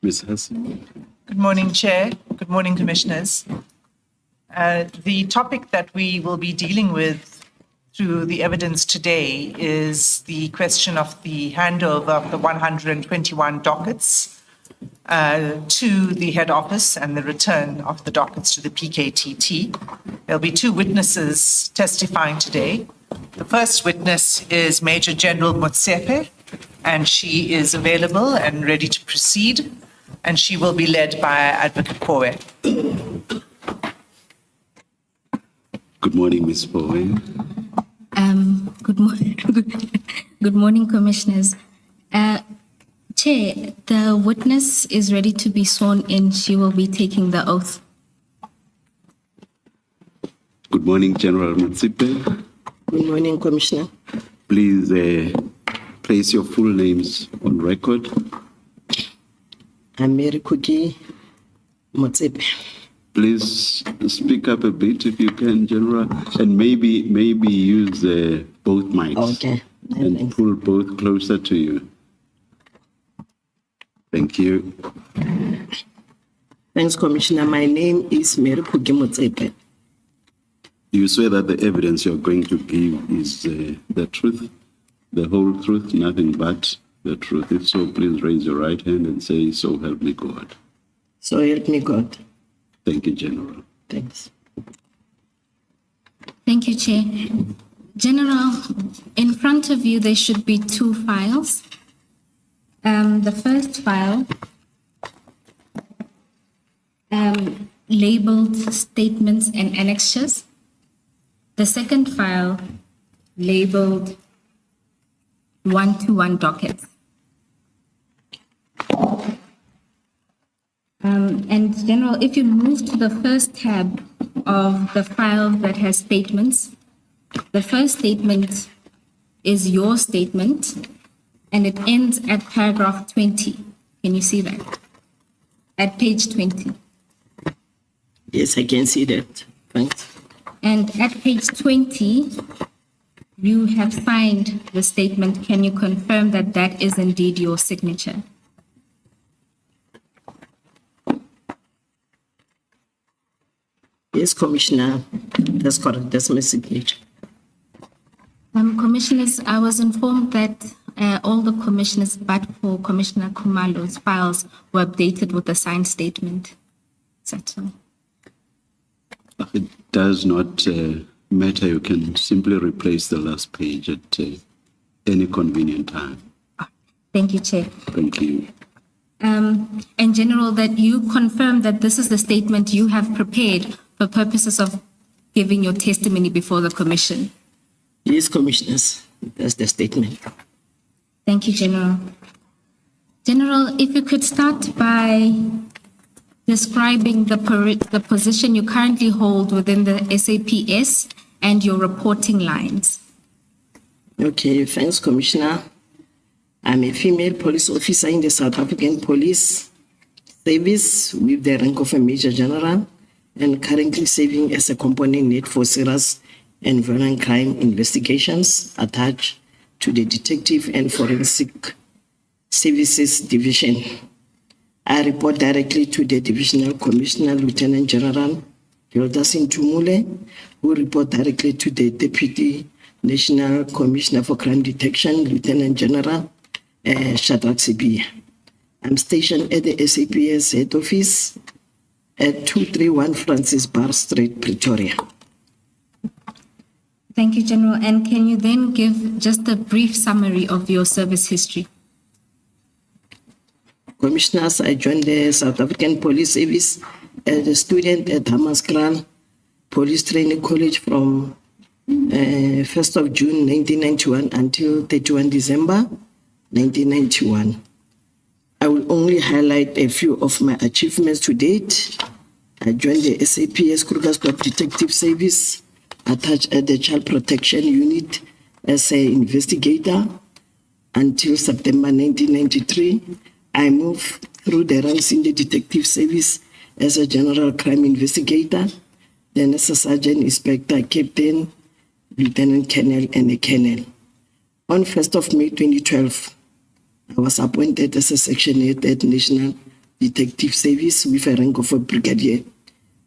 Ms. Hassan. Good morning, Chair. Good morning, Commissioners. The topic that we will be dealing with through the evidence today is the question of the handover of the 121 dockets to the head office and the return of the dockets to the PKTT. There'll be two witnesses testifying today. The first witness is Major General Motsepe, and she is available and ready to proceed, and she will be led by Advocate Poe. Good morning, Ms. Poe. Good morning. Good morning, Commissioners. Chair, the witness is ready to be sworn in. She will be taking the oath. Good morning, General Motsepe. Good morning, Commissioner. Please place your full names on record. I'm Mary Motsepe. Please speak up a bit if you can, General, and maybe use both mics. Okay. And pull both closer to you. Thank you. Thanks, Commissioner. My name is Mary Motsepe. You swear that the evidence you're going to give is the truth, the whole truth, nothing but the truth. If so, please raise your right hand and say, "So help me God." So help me God. Thank you, General. Thanks. Thank you, Chair. General, in front of you, there should be two files. The first file, labeled Statements and Annexures. The second file, labeled 121 Dockets. And General, if you move to the first tab of the file that has statements, the first statement is your statement, and it ends at paragraph 20. Can you see that? At page 20. Yes, I can see that. Thanks. And at page 20, you have signed the statement. Can you confirm that that is indeed your signature? Yes, Commissioner. That's correct. That's my signature. Commissioners, I was informed that all the commissioners, but for Commissioner Khumalo's files, were updated with the signed statement. Is that so? It does not matter. You can simply replace the last page at any convenient time. Thank you, Chair. Thank you. And General, that you confirm that this is the statement you have prepared for purposes of giving your testimony before the Commission. Yes, Commissioners. That's the statement. Thank you, General. General, if you could start by describing the position you currently hold within the SAPS and your reporting lines. Okay, thanks, Commissioner. I'm a female police officer in the South African Police Service with the rank of a Major General and currently serving as a component lead for serious and violent crime investigations attached to the Detective and Forensic Services Division. I report directly to the Divisional Commissioner, Lieutenant General Hildas Ntumule, who report directly to the Deputy National Commissioner for Crime Detection, Lieutenant General Shadrach Sibia. I'm stationed at the SAPS Head Office at 231 Francis Bar Street, Pretoria. Thank you, General. And can you then give just a brief summary of your service history? Commissioners, I joined the South African Police Service as a student at Hammanskraal Police Training College from 1st of June 1991 until 31 December 1991. I will only highlight a few of my achievements to date. I joined the SAPS Krugersdorp Detective Service, attached at the Child Protection Unit as an investigator until September 1993. I moved through the ranks in the Detective Service as a General Crime Investigator, then as a Sergeant Inspector, Captain, Lieutenant Colonel, and a Colonel. On 1st of May 2012, I was appointed as a Section 8 at National Detective Service with a rank of a brigadier,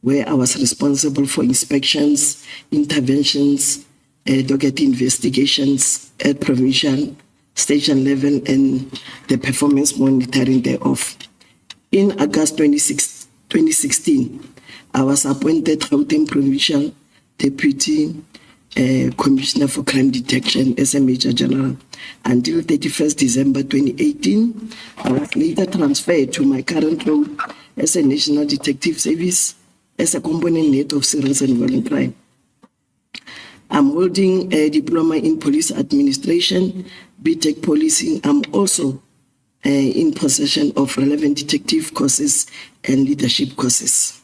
where I was responsible for inspections, interventions, docket investigations at provincial, station level, and the performance monitoring thereof. In August 2016, I was appointed Gauteng Provincial Deputy Commissioner for Crime Detection as a Major General. Until 31st December 2018, I was later transferred to my current role as a National Detective Service as a component head of serious and violent crime. I'm holding a diploma in police administration, BTech policing. I'm also in possession of relevant detective courses and leadership courses.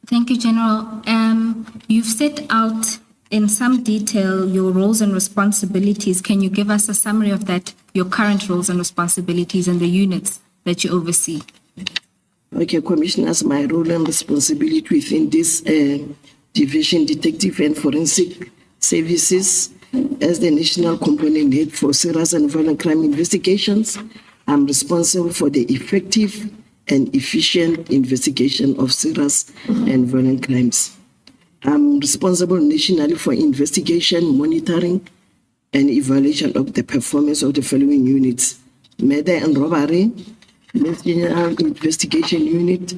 Thank you, General. You've set out in some detail your roles and responsibilities. Can you give us a summary of that, your current roles and responsibilities and the units that you oversee? Okay, Commissioners, my role and responsibility within this Division Detective and Forensic Services as the National Component Head for Serious and Violent Crime Investigations. I'm responsible for the effective and efficient investigation of serious and violent crimes. I'm responsible nationally for investigation, monitoring, and evaluation of the performance of the following units: murder and robbery, National Investigation Unit,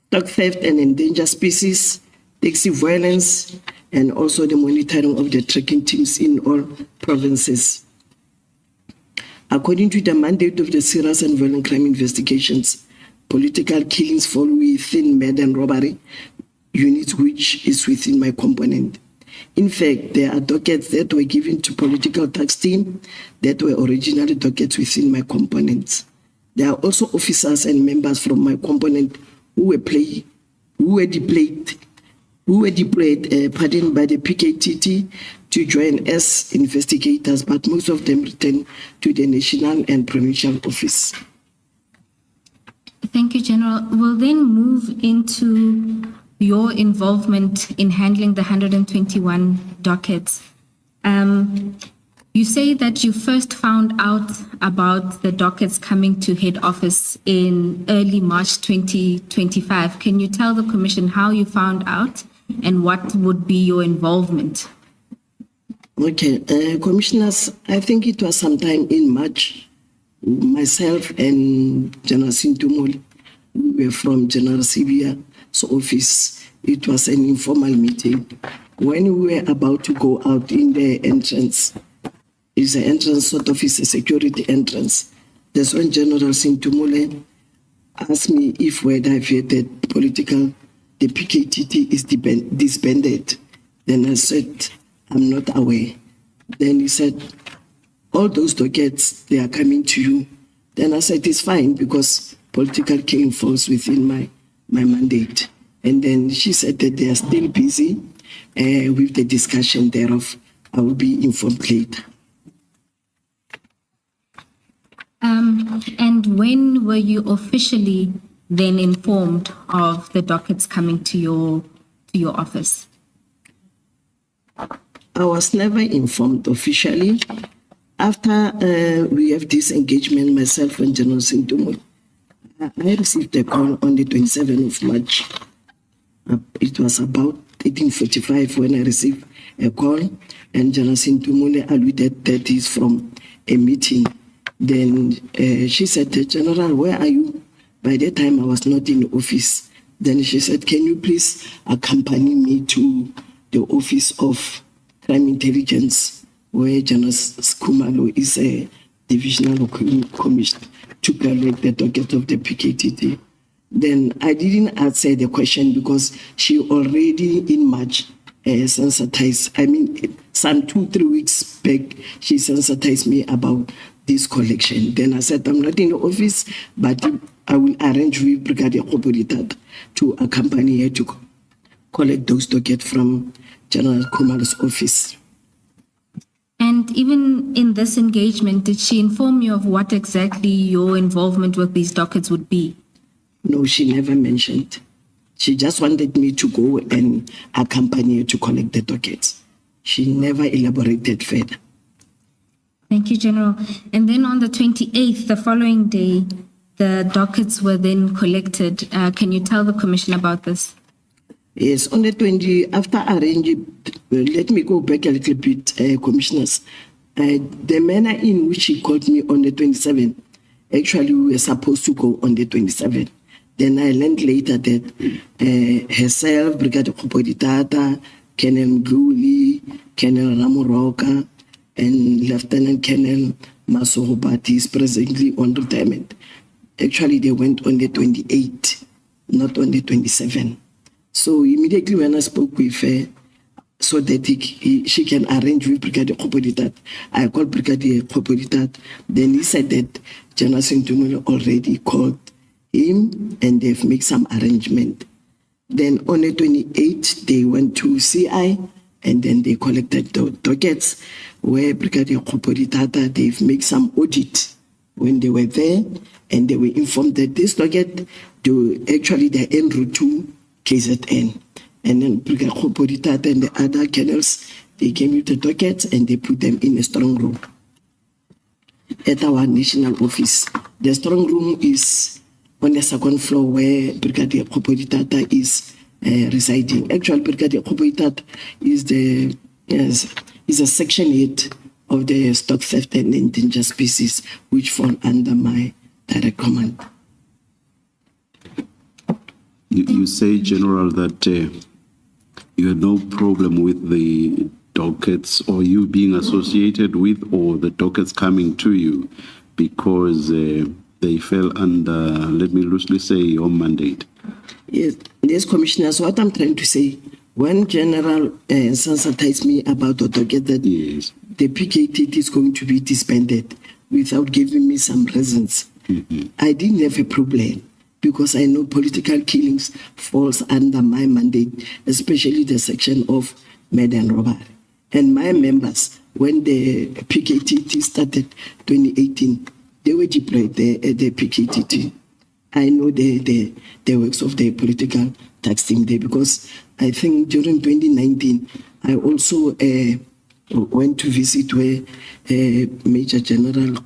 stock theft and endangered species, taxi violence, and also the monitoring of the tracking teams in all provinces. According to the mandate of the Serious and Violent Crime Investigations, political killings fall within murder and robbery units, which is within my component. In fact, there are dockets that were given to political tax team that were originally dockets within my components. There are also officers and members from my component who were deployed by the PKTT to join as investigators, but most of them returned to the national and provincial office. Thank you, General. We'll then move into your involvement in handling the 121 dockets. You say that you first found out about the dockets coming to head office in early March 2025. Can you tell the Commission how you found out and what would be your involvement? Okay, Commissioners, I think it was sometime in March. Myself and General Sintumoli, we were from General Sibia's office. It was an informal meeting. When we were about to go out in the entrance, it's an entrance, sort of is a security entrance. That's when General Sintumoli asked me if whether I've heard that the PKTT is disbanded. Then I said, I'm not aware. Then he said, all those dockets, they are coming to you. Then I said, it's fine because political killing falls within my mandate. And then she said that they are still busy with the discussion thereof. I will be informed later. And when were you officially then informed of the dockets coming to your office? I was never informed officially. After we have this engagement, myself and General Sintumo, I received a call on the 27th of March. It was about 18:45 when I received a call, and General Sintumule alluded that is from a meeting. Then she said, General, where are you? By that time, I was not in the office. Then she said, can you please accompany me to the Office of Crime Intelligence, where General Skumalo is a divisional commissioner to collect the docket of the PKTT. Then I didn't answer the question because she already in March sensitized, some 2-3 weeks back, she sensitized me about this collection. Then I said, I'm not in the office, but I will arrange with Brigadier Kopolitat to accompany her to collect those dockets from General Kumalo's office. And even in this engagement, did she inform you of what exactly your involvement with these dockets would be? No, she never mentioned. She just wanted me to go and accompany her to collect the dockets. She never elaborated further. Thank you, General. And then on the 28th, the following day, the dockets were then collected. Can you tell the Commission about this? Yes, on the 20, after arranging, let me go back a little bit, Commissioners. The manner in which he called me on the 27th, actually we were supposed to go on the 27th. Then I learned later that herself, Brigadier Kopoditata, Colonel Mchunu, Colonel Ramoroka, and Lieutenant Colonel Masemola is presently on retirement. Actually, they went on the 28th, not on the 27th. So immediately when I spoke with her, so that she can arrange with Brigadier Kopoditat, I called Brigadier Kopoditat. Then he said that General Mary already called him and they've made some arrangement. Then on the 28th, they went to CI and then they collected the dockets where Brigadier Kopoditat, they've made some audit when they were there and they were informed that this docket, actually they're en route to KZN. And then Brigadier Kopoditat and the other colonels, they came with the dockets and they put them in a strong room at our national office. The strong room is on the second floor where Brigadier Kopoditat is residing. Actually, Brigadier Kopoditat is a section head of the stock theft and endangered species, which fall under my direct command. You say, General, that you had no problem with the dockets or you being associated with or the dockets coming to you because they fell under, let me loosely say, your mandate. Yes, Commissioners, what I'm trying to say, when General sensitized me about the docket that yes, the PKTT is going to be disbanded without giving me some reasons, I didn't have a problem because I know political killings falls under my mandate, especially the section of murder and robbery. And my members, when the PKTT started 2018, they were deployed there at the PKTT. I know the works of the political tax team there because I think during 2019, I also went to visit where Major General,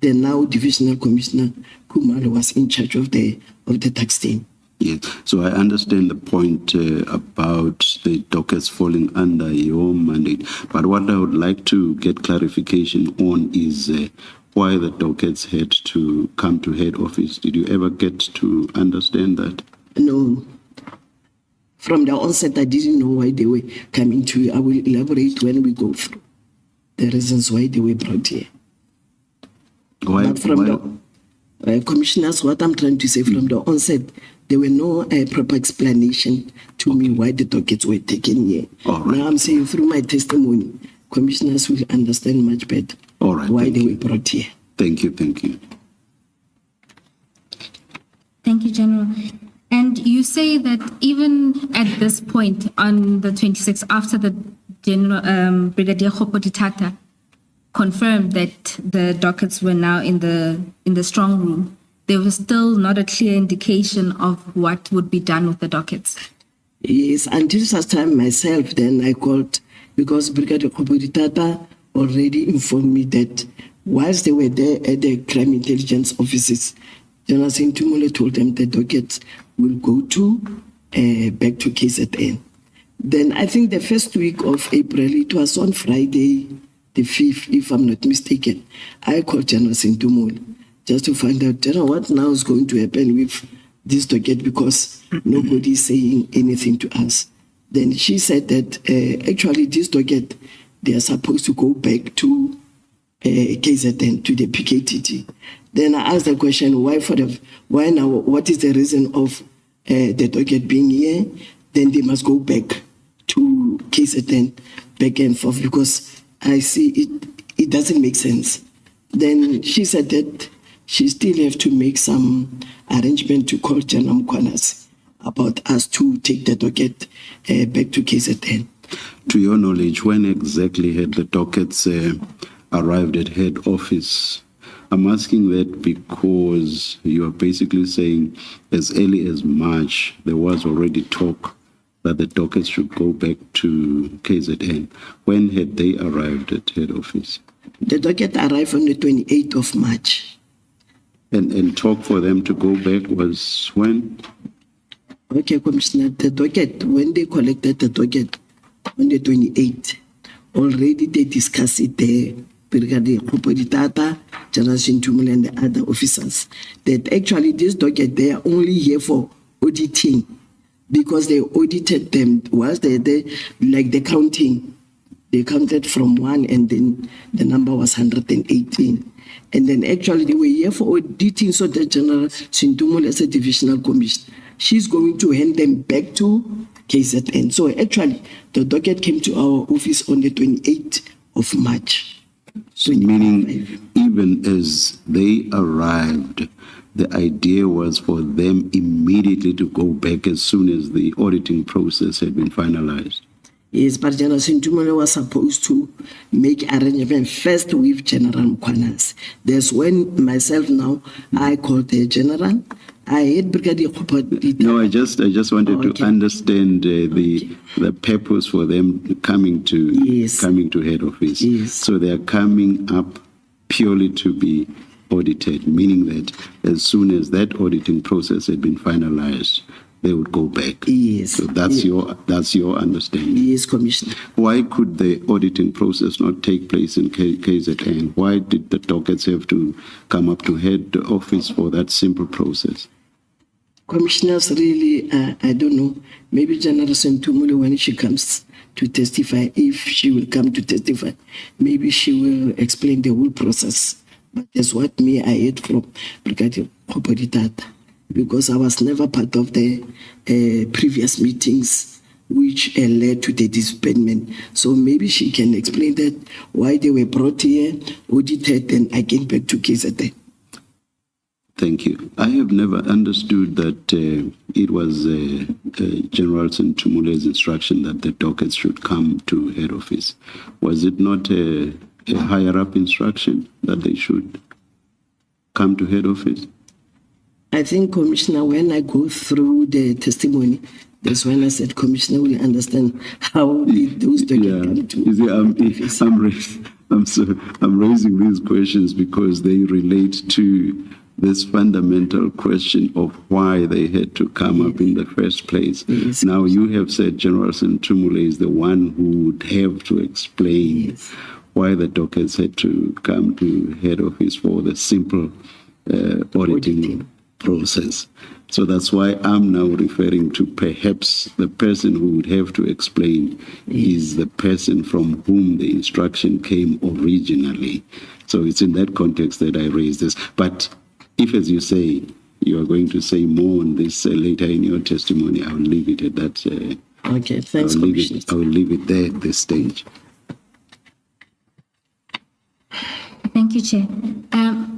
the now Divisional Commissioner Kumalo, was in charge of the tax team. yes. So I understand the point about the dockets falling under your mandate. But what I would like to get clarification on is why the dockets had to come to head office. Did you ever get to understand that? No. From the onset, I didn't know why they were coming to you. I will elaborate when we go through the reasons why they were brought here. Why? But from the Commissioners, what I'm trying to say, from the onset, there were no proper explanation to me why the dockets were taken here. All right. Now I'm saying through my testimony, Commissioners will understand much better All right, why thank they you. were brought here. Thank you, thank you. Thank you, General. And you say that even at this point on the 26th, after the General Brigadier Kopoditat confirmed that the dockets were now in the strong room, there was still not a clear indication of what would be done with the dockets. Yes, until such time myself, then I called because Brigadier Kopoditat already informed me that whilst they were there at the crime intelligence offices, General Mchunu told them the dockets will go to back to KZN. Then I think the first week of April, it was on Friday, the 5th, if I'm not mistaken, I called General Mchunu just to find out, General, what now is going to happen with this docket because nobody is saying anything to us. Then she said that actually this docket, they are supposed to go back to KZN, to the PKTT. Then I asked the question, why now, what is the reason of the docket being here? Then they must go back to KZN, back and forth, because I see it doesn't make sense. Then she said that she still have to make some arrangement to call General Mchunu about us to take the docket back to KZN. To your knowledge, when exactly had the dockets arrived at head office? I'm asking that because you are basically saying as early as March, there was already talk that the dockets should go back to KZN. When had they arrived at head office? The docket arrived on the 28th of March. and talk for them to go back was when? Okay, Commissioner, the docket, when they collected the docket on the 28th, already they discussed it there, Brigadier Kopoditata, General Sintumule, and the other officers, that actually this docket, they are only here for auditing, because they audited them whilst they like the counting. They counted from 1 and then the number was 118. And then actually they were here for auditing, so the General Sintumule as a divisional commissioner, she's going to hand them back to KZN. So actually the docket came to our office on the 28th of March. Meaning, even as they arrived, the idea was for them immediately to go back as soon as the auditing process had been finalized. Yes, but General Sintumule was supposed to make arrangement first with General Mkwanas. That's when myself now, I called the General. I had Brigadier Kopodita. No, I just wanted to understand the purpose for them coming to head office. Yes. So they are coming up purely to be audited, meaning that as soon as that auditing process had been finalized, they would go back. Yes. So that's your understanding. Yes, Commissioner. Why could the auditing process not take place in KZN? Why did the dockets have to come up to head office for that simple process? Commissioners, really, I don't know. Maybe General Sintumule, when she comes to testify, if she will come to testify, maybe she will explain the whole process. But that's what I heard from Brigadier Kopoditata, because I was never part of the previous meetings which led to the disbandment. So maybe she can explain that, why they were brought here, audited, and again back to KZN. Thank you. I have never understood that it was General Sintumule's instruction that the dockets should come to head office. Was it not a higher-up instruction that they should come to head office? I think, Commissioner, when I go through the testimony, that's when I said, Commissioner will understand how did those documents come to You see, I'm raising these questions because they relate to this fundamental question of why they had to come up in the first place. Yes. Now, you have said General Sintumule is the one who would have to explain why the dockets had to come to head office for the simple auditing process. So that's why I'm now referring to perhaps the person who would have to explain is the person from whom the instruction came originally. So it's in that context that I raise this. But if, as you say, you are going to say more on this later in your testimony, I will leave it at that. Okay, thanks, Commissioner. I will leave it there at this stage. Thank you, Chair.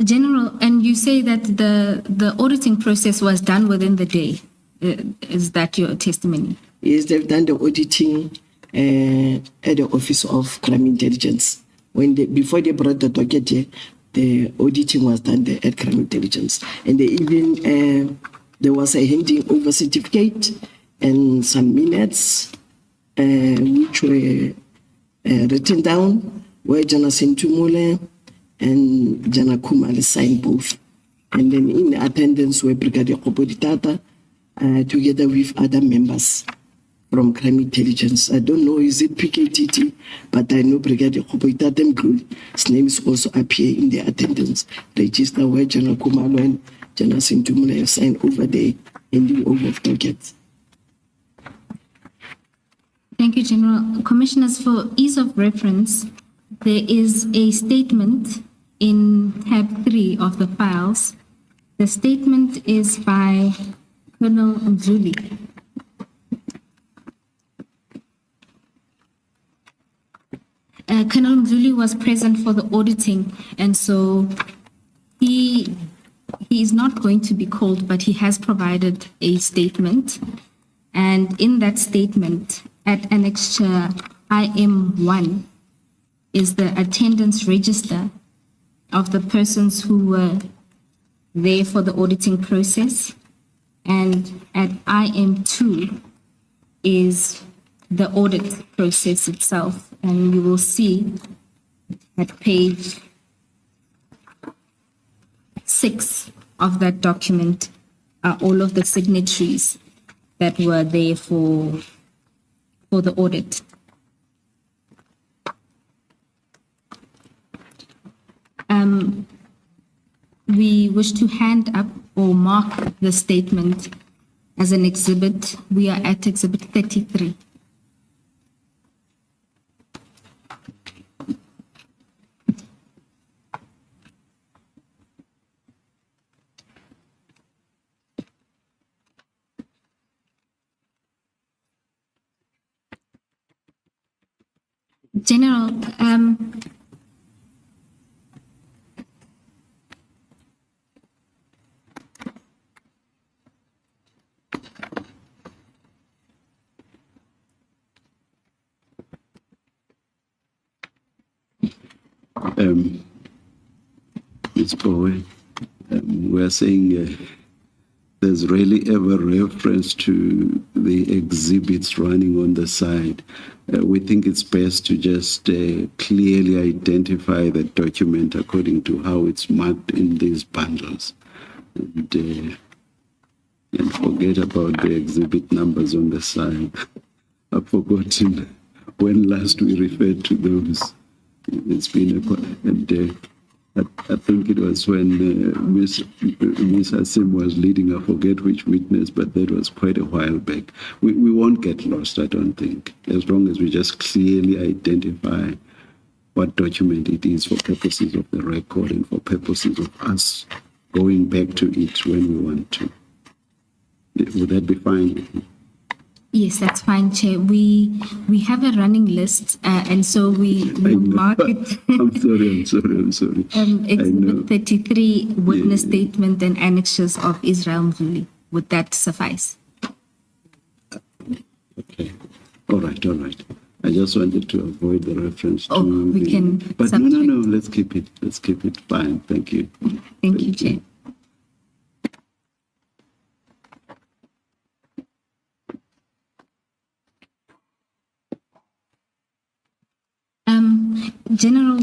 General, and you say that the auditing process was done within the day. Is that your testimony? Yes, they've done the auditing at the Office of Crime Intelligence. Before they brought the docket here, the auditing was done there at Crime Intelligence. And they even, there was a handing over certificate and some minutes which were written down, where General Sintumule and General Kumali signed both. And then in attendance were Brigadier Kopoditata together with other members from Crime Intelligence. I don't know, is it PKTT, but I know Brigadier Kopodita's name is also appear in the attendance register where General Kumalo and General Sintumule have signed over the handing over of dockets. Thank you, General. Commissioners, for ease of reference, there is a statement in tab 3 of the files. The statement is by Colonel Mzuli. Colonel Mzuli was present for the auditing, and so he is not going to be called, but he has provided a statement. And in that statement, at annexure IM1, is the attendance register of the persons who were there for the auditing process. And at IM2 is the audit process itself. And you will see at page 6 of that document are all of the signatories that were there for the audit. We wish to hand up or mark the statement as an exhibit. We are at exhibit 33. General, Ms. Bowe, we're saying there's rarely ever reference to the exhibits running on the side. We think it's best to just clearly identify the document according to how it's marked in these bundles, and forget about the exhibit numbers on the side. I've forgotten when last we referred to those. It's been I think it was when Ms. Asim was leading, I forget which witness, but that was quite a while back. We won't get lost, I don't think, as long as we just clearly identify what document it is for purposes of the record and for purposes of us going back to it when we want to. Would that be fine? yes, that's fine, Chair. We have a running list, and so we mark it. I'm sorry. Exhibit 33, witness statement and annexes of Israel Mvuli. Would that suffice? Okay. All right. I just wanted to avoid the reference to we can but subtract. no, let's keep it. Fine. Thank you. Thank you, Chair. General,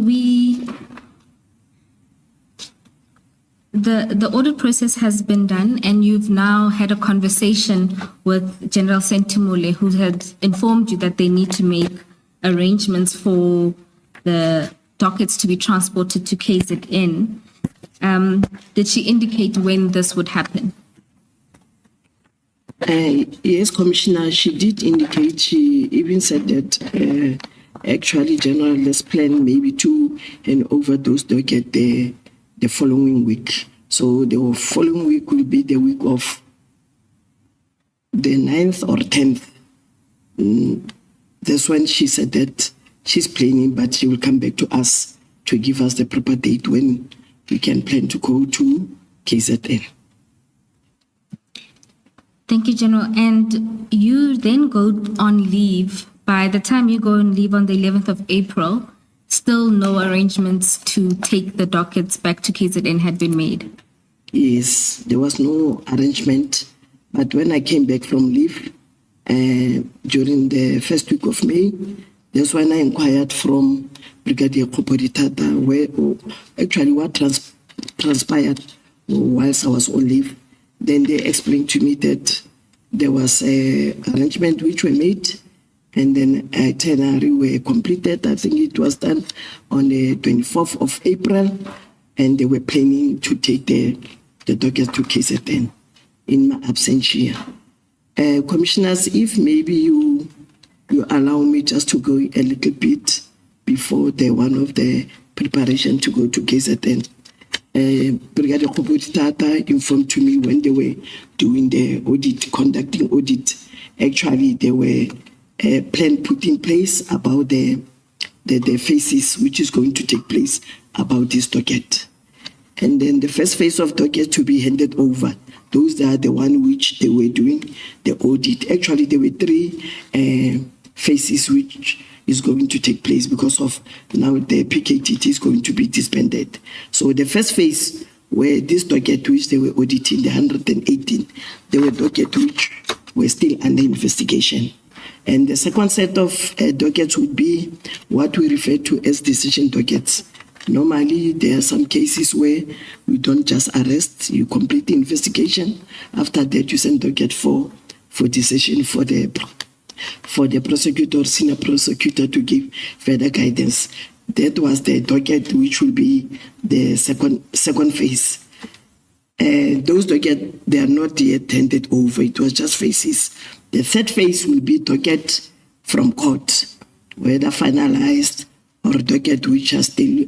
the audit process has been done, and you've now had a conversation with General Sentimole, who had informed you that they need to make arrangements for the dockets to be transported to KZN. Did she indicate when this would happen? Yes, Commissioner, she did indicate. She even said that actually, General, let's plan maybe to hand over those dockets the following week. So the following week will be the week of the 9th or 10th. That's when she said that she's planning, but she will come back to us to give us the proper date when we can plan to go to KZN. Thank you, General. And you then go on leave. By the time you go on leave on the 11th of April, still no arrangements to take the dockets back to KZN had been made? Yes, there was no arrangement. But when I came back from leave during the first week of May, that's when I inquired from Brigadier Tata where actually what transpired whilst I was on leave. Then they explained to me that there was an arrangement which were made, and then itinerary were completed. I think it was done on the 24th of April, and they were planning to take the dockets to KZN in my absence here. Commissioners, if maybe you allow me just to go a little bit before one of the preparation to go to KZN. Brigadier Tata informed to me when they were doing the audit, conducting audit. Actually, they were plan put in place about the phases which is going to take place about this docket. And then the first phase of docket to be handed over. Those are the one which they were doing the audit. Actually, there were 3 phases which is going to take place because of now the PKTT is going to be disbanded. So the first phase where this docket which they were auditing, the 118, there were docket which were still under investigation. And the second set of dockets would be what we refer to as decision dockets. Normally, there are some cases where we don't just arrest, you complete the investigation. After that, you send docket for decision for the prosecutor, senior prosecutor, to give further guidance. That was the docket, which will be the second phase. Those docket, they are not yet handed over. It was just phases. The third phase will be docket from court, whether finalized or docket which are still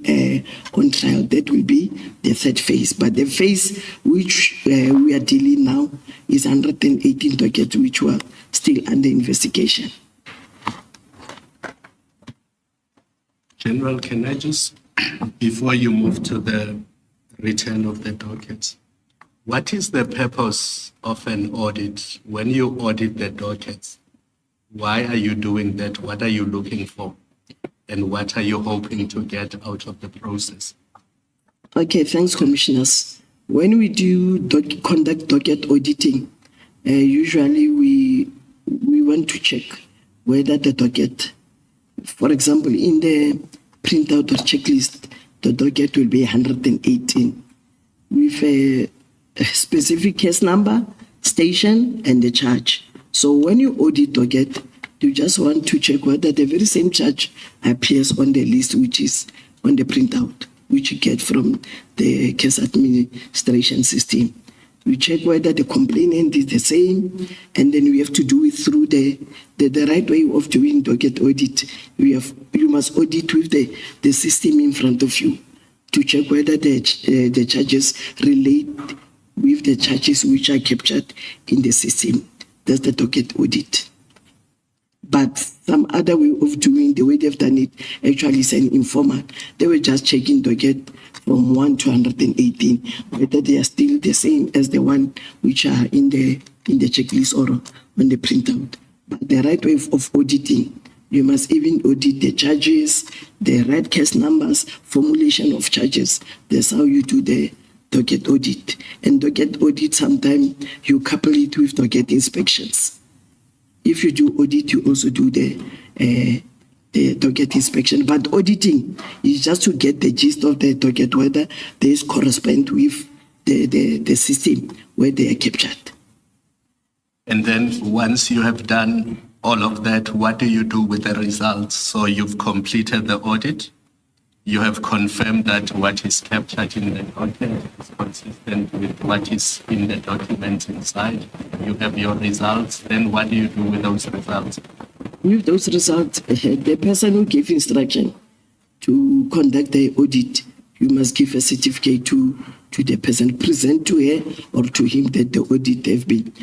on trial. That will be the third phase. But the phase which we are dealing now is 118 dockets which were still under investigation. General, can I just, before you move to the return of the dockets, what is the purpose of an audit? When you audit the dockets, why are you doing that? What are you looking for? And what are you hoping to get out of the process? Okay, thanks, commissioners. When we do conduct docket auditing, usually we want to check whether the docket, for example, in the printout or checklist, the docket will be 118 with a specific case number, station, and the charge. So when you audit docket, you just want to check whether the very same charge appears on the list, which is on the printout, which you get from the case administration system. We check whether the complainant is the same, and then we have to do it through the right way of doing docket audit. You must audit with the system in front of you to check whether the charges relate with the charges which are captured in the system. That's the docket audit. But some other way of doing, the way they've done it, actually is an informal. They were just checking docket from 1 to 118, whether they are still the same as the one which are in the checklist or on the printout. But the right way of auditing, you must even audit the charges, the right case numbers, formulation of charges. That's how you do the docket audit. And docket audit, sometimes you couple it with docket inspections. If you do audit, you also do the docket inspection. But auditing is just to get the gist of the docket, whether there is correspond with the system where they are captured. And then once you have done all of that, what do you do with the results? So you've completed the audit. You have confirmed that what is captured in the document is consistent with what is in the document inside. You have your results. Then what do you do with those results? With those results, the person who gave instruction to conduct the audit, you must give a certificate to the person, present to her or to him that the audit have been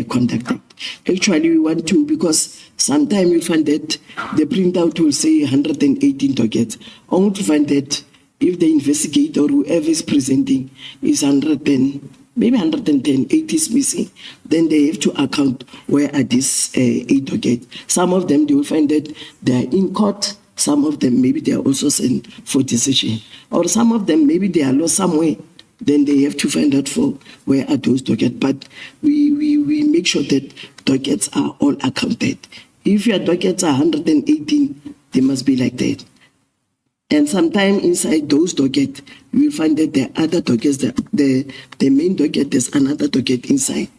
conducted. Actually, we want to, because sometimes you find that the printout will say 118 dockets. Only to find that if the investigator or whoever is presenting is 110, maybe 110, 8 is missing, then they have to account where are these 8 dockets. Some of them, they will find that they are in court. Some of them, maybe they are also sent for decision. Or some of them, maybe they are lost somewhere. Then they have to find out for where are those dockets. But we make sure that dockets are all accounted. If your dockets are 118, they must be like that. And sometimes inside those dockets, you will find that the other dockets, the main docket, there's another docket inside.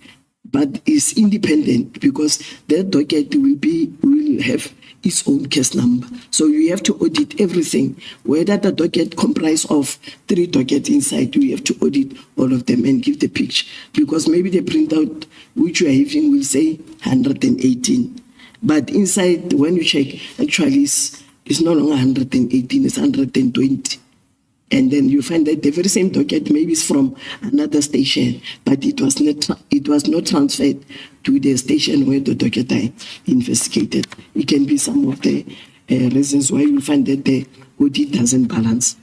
But it's independent because that docket will have its own case number. So you have to audit everything. Whether the docket comprise of 3 dockets inside, you have to audit all of them and give the picture. Because maybe the printout which you are having will say 118. But inside, when you check, actually it's no longer 118, it's 120. And then you find that the very same docket maybe is from another station, but it was not transferred to the station where the docket are investigated. It can be some of the reasons why you find that the audit doesn't balance.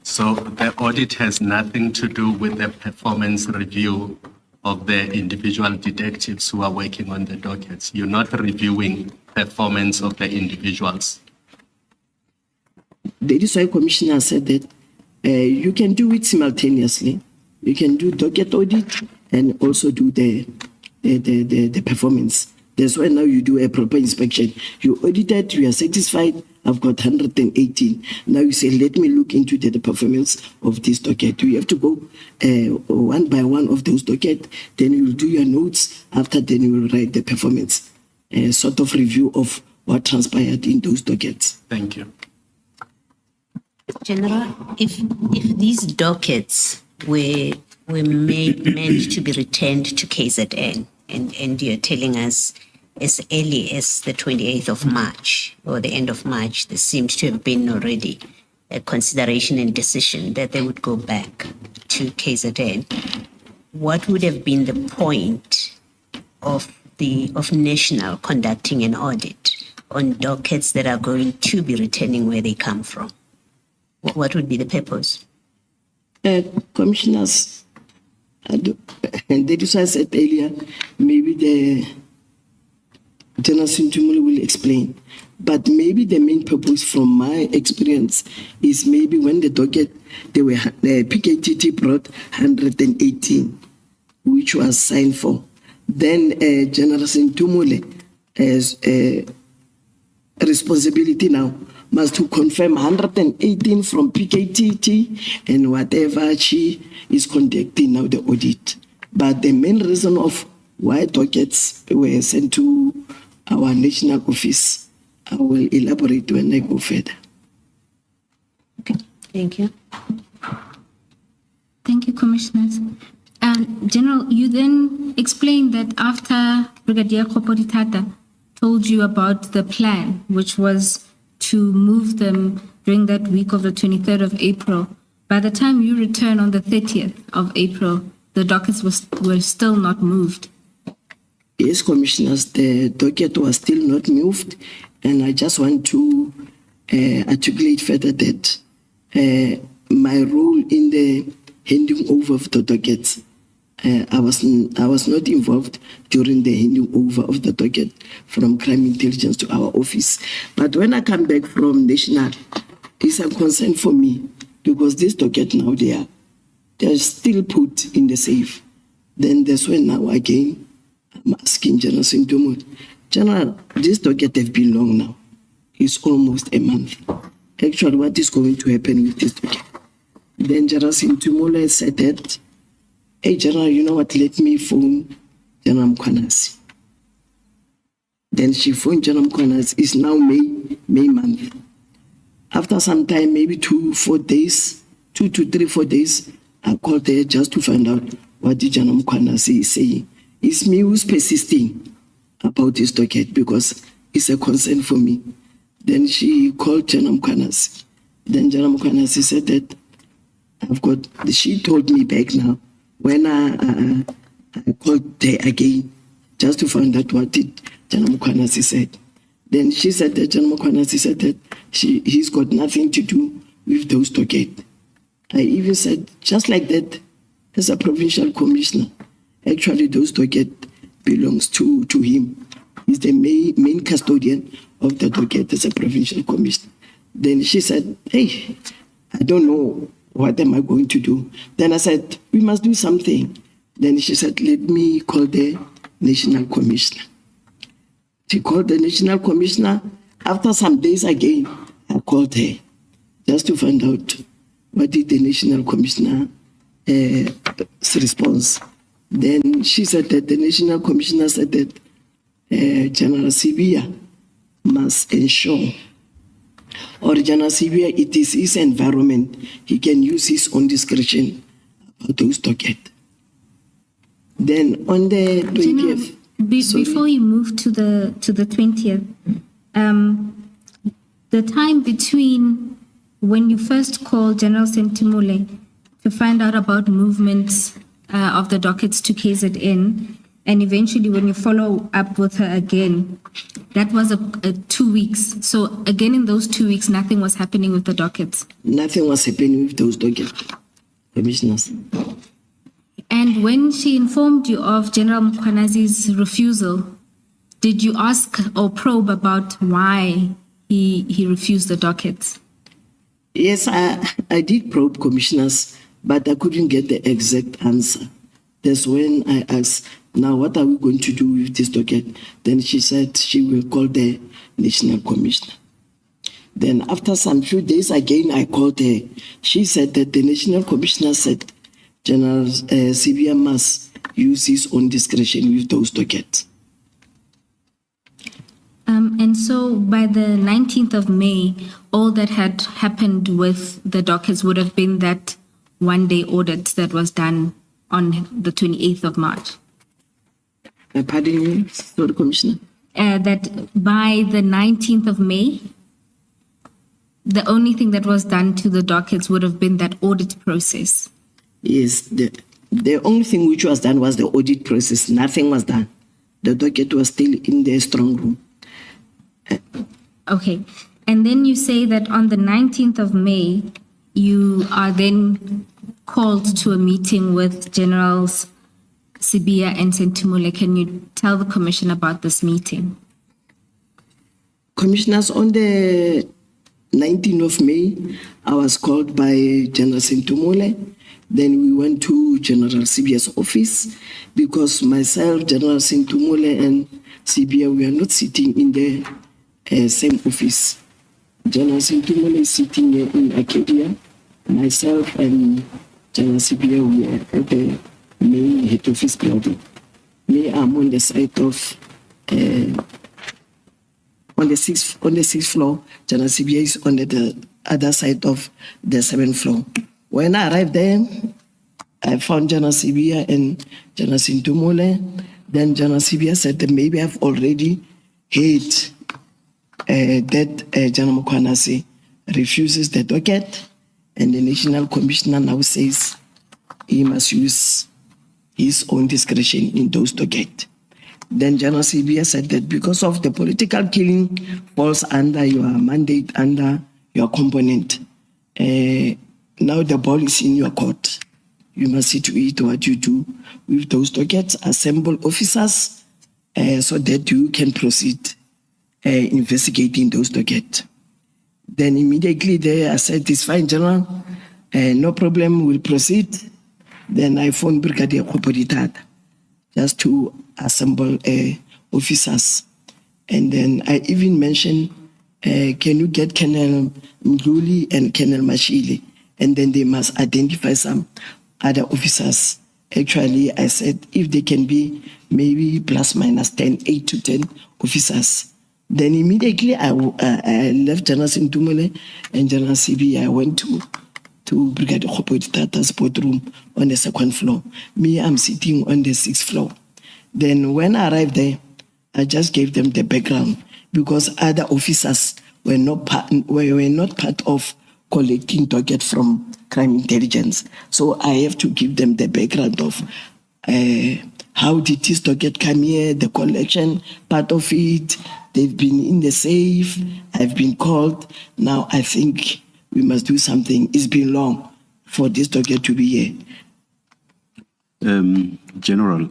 So the audit has nothing to do with the performance review of the individual detectives who are working on the dockets. You're not reviewing performance of the individuals. That is why Commissioner said that you can do it simultaneously. You can do docket audit and also do the performance. That's why now you do a proper inspection. You audited, you are satisfied, I've got 118. Now you say, let me look into the performance of this docket. You have to go one by one of those docket, then you will do your notes. After then you will write the performance, sort of review of what transpired in those dockets. Thank you. General, if these dockets were meant to be returned to KZN, and you're telling us as early as the 28th of March or the end of March, there seems to have been already a consideration and decision that they would go back to KZN. What would have been the point of National conducting an audit on dockets that are going to be returning where they come from? What would be the purpose? Commissioners, and that is why I said earlier, maybe the General Mary will explain. But maybe the main purpose from my experience is maybe when the docket, the PKTT brought 118, which was signed for. Then General Mary has a responsibility now must to confirm 118 from PKTT and whatever she is conducting now the audit. But the main reason of why dockets were sent to our national office, I will elaborate when I go further. Okay, thank you. Thank you, Commissioners. General, you then explained that after Brigadier Kopoditata told you about the plan, which was to move them during that week of the 23rd of April, by the time you return on the 30th of April, the dockets were still not moved. Yes, Commissioners, the docket was still not moved, and I just want to articulate further that my role in the handing over of the dockets, I was not involved during the handing over of the docket from crime intelligence to our office. But when I come back from National, it's a concern for me because this docket now they're still put in the safe. Then that's when now again I'm asking General Mary, General, this docket have been long now. It's almost a month. Actually, what is going to happen with this docket? Then General Mary said that, hey, General, you know what, let me phone General Mkwanasi. Then she phoned General Mkwanasi. It's now May month. After some time, maybe 2 to 3, 4 days, I called her just to find out what the General Mkwanasi is saying. It's me who's persisting about this docket because it's a concern for me. Then she called General Mkwanasi. Then General Mkwanasi said that she told me back now, when I called her again, just to find out what did General Mkwanasi said. Then she said that General Mkwanasi said that he's got nothing to do with those dockets. I even said, just like that, as a provincial commissioner, actually those dockets belongs to him. He's the main custodian of the docket as a provincial commissioner. Then she said, hey, I don't know. What am I going to do? Then I said, we must do something. Then she said, let me call the national commissioner. She called the national commissioner. After some days again, I called her just to find out what did the national commissioner response. Then she said that the national commissioner said that General Sibia must ensure, or General Sibia, it is his environment. He can use his own discretion about those dockets. Then on the 20th... Before you move to the 20th, the time between when you first called General Sentimule to find out about movements of the dockets to KZN, and eventually when you follow up with her again, that was a 2 weeks. So again, in those 2 weeks, nothing was happening with the dockets. Nothing was happening with those dockets, commissioners. And when she informed you of General Mkwanasi's refusal, did you ask or probe about why he refused the dockets? Yes, I did probe, commissioners, but I couldn't get the exact answer. That's when I asked Now, what are we going to do with this docket? Then she said she will call the National Commissioner. Then after some few days again, I called her. She said that the National Commissioner said General Sibia must use his own discretion with those dockets. And so by the 19th of May, all that had happened with the dockets would have been that one-day audit that was done on the 28th of March. Pardon me, sorry, Commissioner. That by the 19th of May, the only thing that was done to the dockets would have been that audit process. Yes, the only thing which was done was the audit process. Nothing was done. The docket was still in the strong room. Okay. And then you say that on the 19th of May, you are then called to a meeting with Generals Sibia and Sentimule. Can you tell the Commission about this meeting? Commissioners, on the 19th of May, I was called by General Sentimule. Then we went to General Sibia's office because myself, General Sentimule and Sibia, we are not sitting in the same office. General Sentimule is sitting here in Acadia. Myself and General Sibia, we are at the main head office building. Me, I'm on the side of, on the sixth floor. General Sibia is on the other side of the 7th floor. When I arrived there, I found General Sibia and General Sentimule. Then General Sibia said that maybe I've already heard that General Mkwanase refuses the docket, and the National Commissioner now says he must use his own discretion in those dockets. Then General Sibia said that because of the political killing falls under your mandate, under your component, now the ball is in your court. You must see to it what you do with those dockets, assemble officers so that you can proceed investigating those dockets. Then immediately there I said, it's fine, General, no problem, we'll proceed. Then I phoned Brigadier Khopolitata just to assemble officers. And then I even mentioned, can you get Colonel Mdluli and Colonel Mashile? And then they must identify some other officers. Actually, I said, if they can be maybe plus minus 10, 8 to 10 officers. Then immediately I left General Sentimule and General CB. I went to Brigadier Khopolitata's boardroom on the 2nd floor. Me, I'm sitting on the 6th floor. Then when I arrived there, I just gave them the background because other officers were not part of collecting docket from crime intelligence. So I have to give them the background of how did this docket come here, the collection part of it. They've been in the safe. I've been called. Now I think we must do something. It's been long for this docket to be here. General,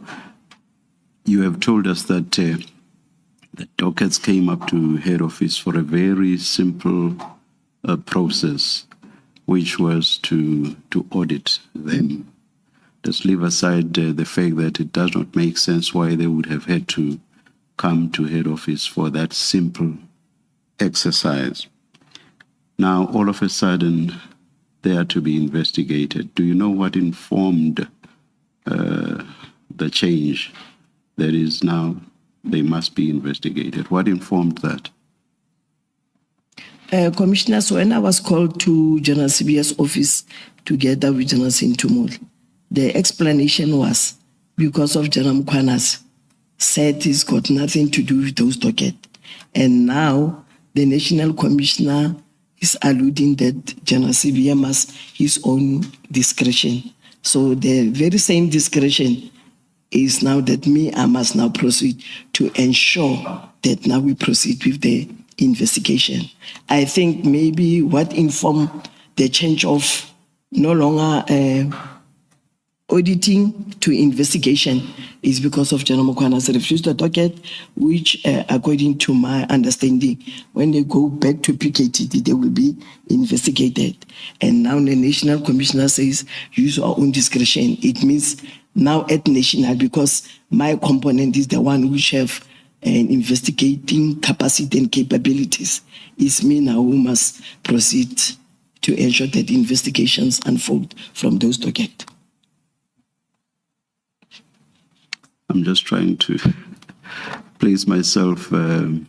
you have told us that the dockets came up to head office for a very simple process, which was to audit them. Let's leave aside the fact that it does not make sense why they would have had to come to head office for that simple exercise. Now, all of a sudden, they are to be investigated. Do you know what informed the change that is now they must be investigated? What informed that? Commissioners, when I was called to General CBS office together with General Sentimule, the explanation was because of General Mkwanase said it's got nothing to do with those dockets. And now the National Commissioner is alluding that General CBM must his own discretion. So the very same discretion is now that I must now proceed to ensure that now we proceed with the investigation. I think maybe what informed the change of no longer auditing to investigation is because of General Mkwanase refused the docket, which according to my understanding, when they go back to PKTT, they will be investigated. And now the National Commissioner says, use our own discretion. It means now at national, because my component is the one which have an investigating capacity and capabilities. It's me now who must proceed to ensure that investigations unfold from those dockets. I'm just trying to place myself in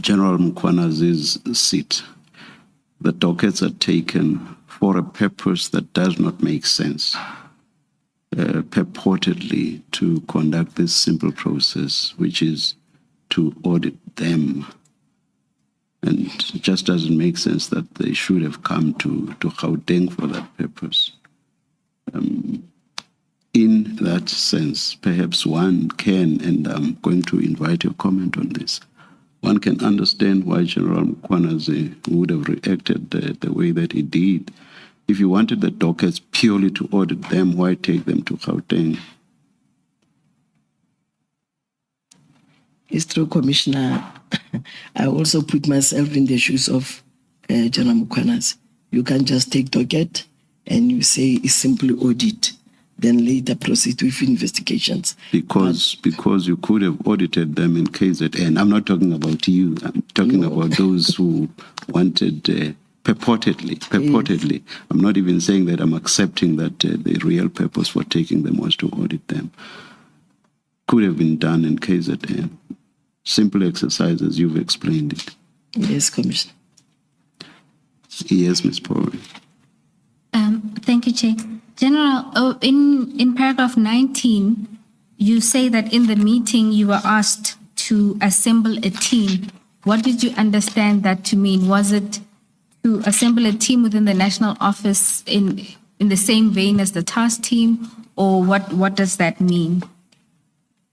General Mkhwana's seat. The dockets are taken for a purpose that does not make sense, purportedly to conduct this simple process, which is to audit them. And it just doesn't make sense that they should have come to Gauteng for that purpose. In that sense, perhaps one can, and I'm going to invite your comment on this, one can understand why General Mkhwanazi would have reacted the way that he did. If you wanted the dockets purely to audit them, why take them to Gauteng? It's true, Commissioner. I also put myself in the shoes of General Mkhwanazi. You can't just take docket and you say it's simply audit, then later proceed with investigations. Because you could have audited them in KZN. I'm not talking about you. I'm talking about those who wanted purportedly. I'm not even saying that I'm accepting that the real purpose for taking them was to audit them. Could have been done in KZN. Simple exercise as you've explained it. Yes, Commissioner. Yes, Ms. Paul. Thank you, Chair. General, in paragraph 19, you say that in the meeting you were asked to assemble a team. What did you understand that to mean? Was it to assemble a team within the national office in the same vein as the task team, or what does that mean?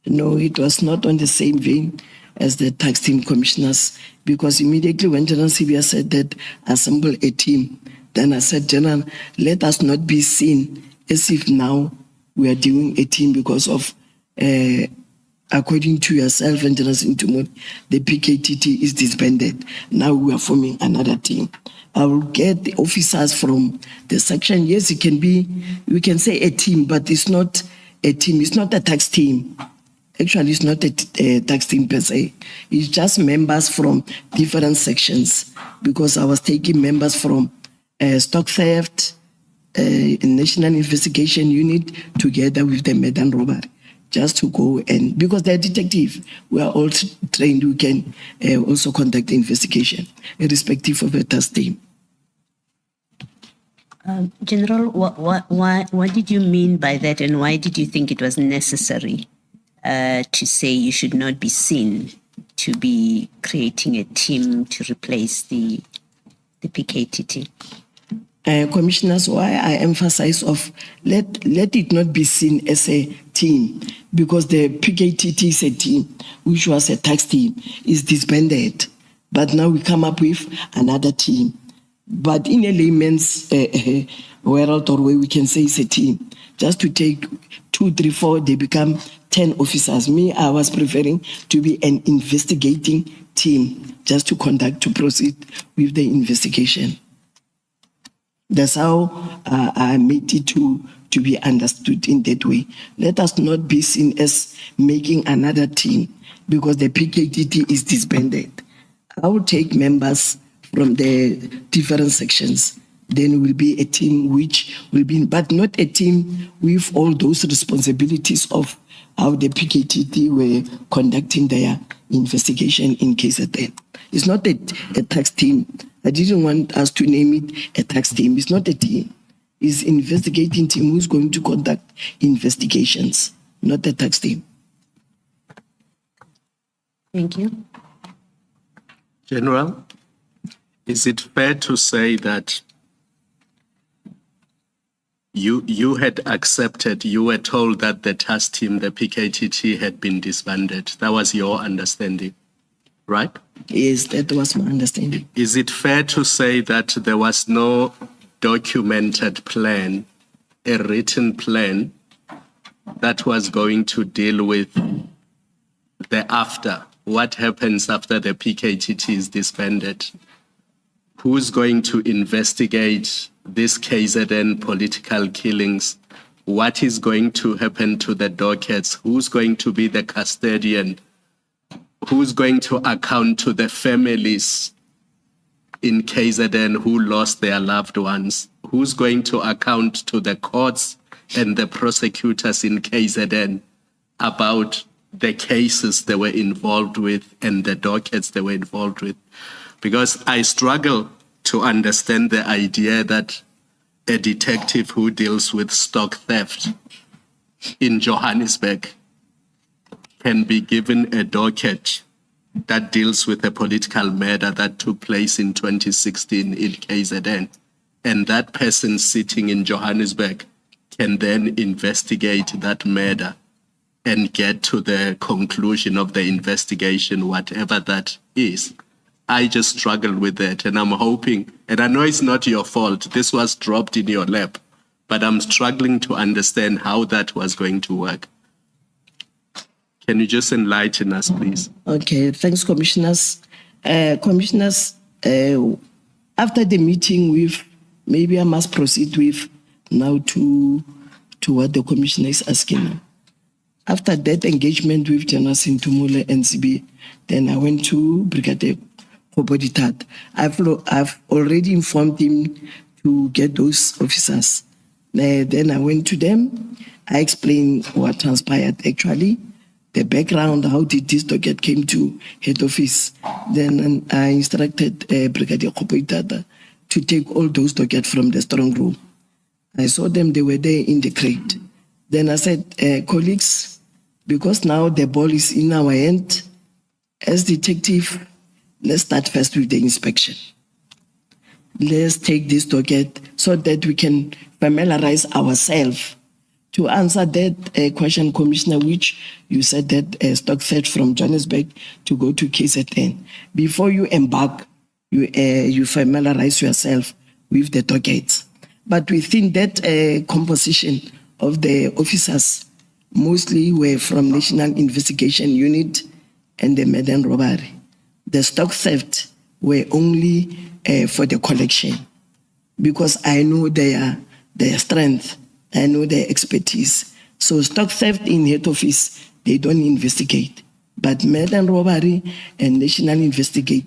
No, it was not on the same vein as the tax team commissioners, because immediately when General Sibia said that assemble a team, then I said, General, let us not be seen as if now we are doing a team because of, according to yourself and General Sintumot, the PKTT is disbanded. Now we are forming another team. I will get the officers from the section. Yes, it can be, we can say a team, but it's not a team. It's not a tax team. Actually, it's not a tax team per se. It's just members from different sections, because I was taking members from stock theft, National Investigation Unit, together with the Medan robbery, just to go and, because they're detective, we are all trained, we can also conduct the investigation, irrespective of the task team. General, what did you mean by that, and why did you think it was necessary to say you should not be seen to be creating a team to replace the PKTT? Commissioners, why I emphasize of let it not be seen as a team, because the PKTT is a team, which was a tax team, is disbanded. But now we come up with another team. But in a layman's world or way, we can say it's a team. Just to take 2, 3, 4, they become 10 officers. Me, I was preferring to be an investigating team, just to proceed with the investigation. That's how I made it to be understood in that way. Let us not be seen as making another team, because the PKTT is disbanded. I will take members from the different sections. Then it will be a team which will be, but not a team with all those responsibilities of how the PKTT were conducting their investigation in KZN. It's not a tax team. I didn't want us to name it a tax team. It's not a team. It's an investigating team who's going to conduct investigations, not a tax team. Thank you. General, is it fair to say that you had accepted, you were told that the task team, the PKTT, had been disbanded? That was your understanding, right? Yes, that was my understanding. Is it fair to say that there was no documented plan, a written plan, that was going to deal with the after? What happens after the PKTT is disbanded? Who's going to investigate these KZN political killings, what is going to happen to the dockets? Who's going to be the custodian? Who's going to account to the families in KZN who lost their loved ones? Who's going to account to the courts and the prosecutors in KZN about the cases they were involved with and the dockets they were involved with? Because I struggle to understand the idea that a detective who deals with stock theft in Johannesburg can be given a docket that deals with a political murder that took place in 2016 in KZN. And that person sitting in Johannesburg can then investigate that murder and get to the conclusion of the investigation, whatever that is. I just struggle with that, and I'm hoping, and I know it's not your fault, this was dropped in your lap, but I'm struggling to understand how that was going to work. Can you just enlighten us, please? Okay, thanks, commissioners. Commissioners, after the meeting with, maybe I must proceed with now to what the commissioner is asking now. After that engagement with General Sintumule and CB, then I went to Brigadier Koboditat. I've already informed him to get those officers. Then I went to them. I explained what transpired actually, the background, how did this docket came to head office. Then I instructed Brigadier Koboditat to take all those dockets from the strong room. I saw them, they were there in the crate. Then I said, colleagues, because now the ball is in our hand, as detective, let's start first with the inspection. Let's take this docket so that we can familiarize ourselves. To answer that question, Commissioner, which you said that stock theft from Johannesburg to go to KZN. Before you embark, you familiarize yourself with the dockets. But within that composition of the officers, mostly were from National Investigation Unit and the Madden robbery. The stock theft were only for the collection, because I know their strength, I know their expertise. So stock theft in head office, they don't investigate. But Madden robbery and National Investigation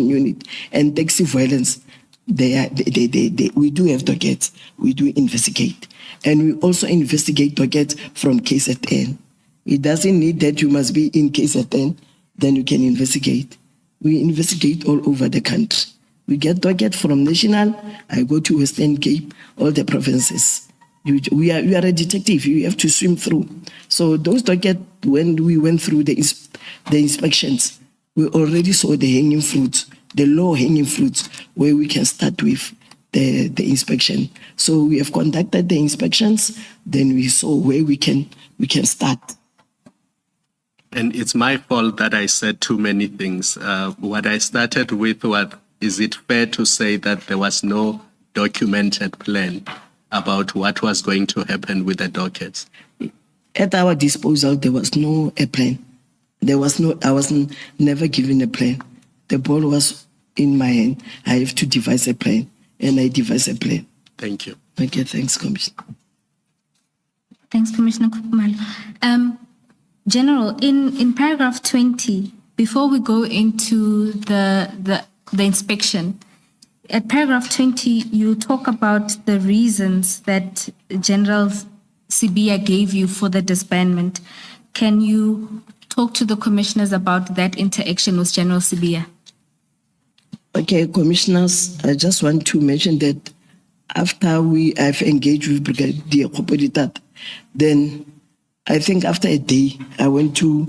Unit and taxi violence, we do have dockets, we do investigate. And we also investigate dockets from KZN. It doesn't need that you must be in KZN, then you can investigate. We investigate all over the country. We get docket from National, I go to Western Cape, all the provinces. You are a detective, you have to swim through. So those dockets, when we went through the inspections, we already saw the hanging fruits, the low hanging fruits, where we can start with the inspection. So we have conducted the inspections, then we saw where we can start. And it's my fault that I said too many things. What I started with was, is it fair to say that there was no documented plan about what was going to happen with the dockets? At our disposal, there was no plan. I was never given a plan. The ball was in my hand. I have to devise a plan, and I devised a plan. Thank you. Okay, thanks, Commissioner. Thanks, Commissioner Kukumalo. General, in paragraph 20, before we go into the inspection, at paragraph 20, you talk about the reasons that General Sibia gave you for the disbandment. Can you talk to the commissioners about that interaction with General Sibia? Okay, commissioners, I just want to mention that after I've engaged with Brigadier Koboditat, then I think after a day, I went to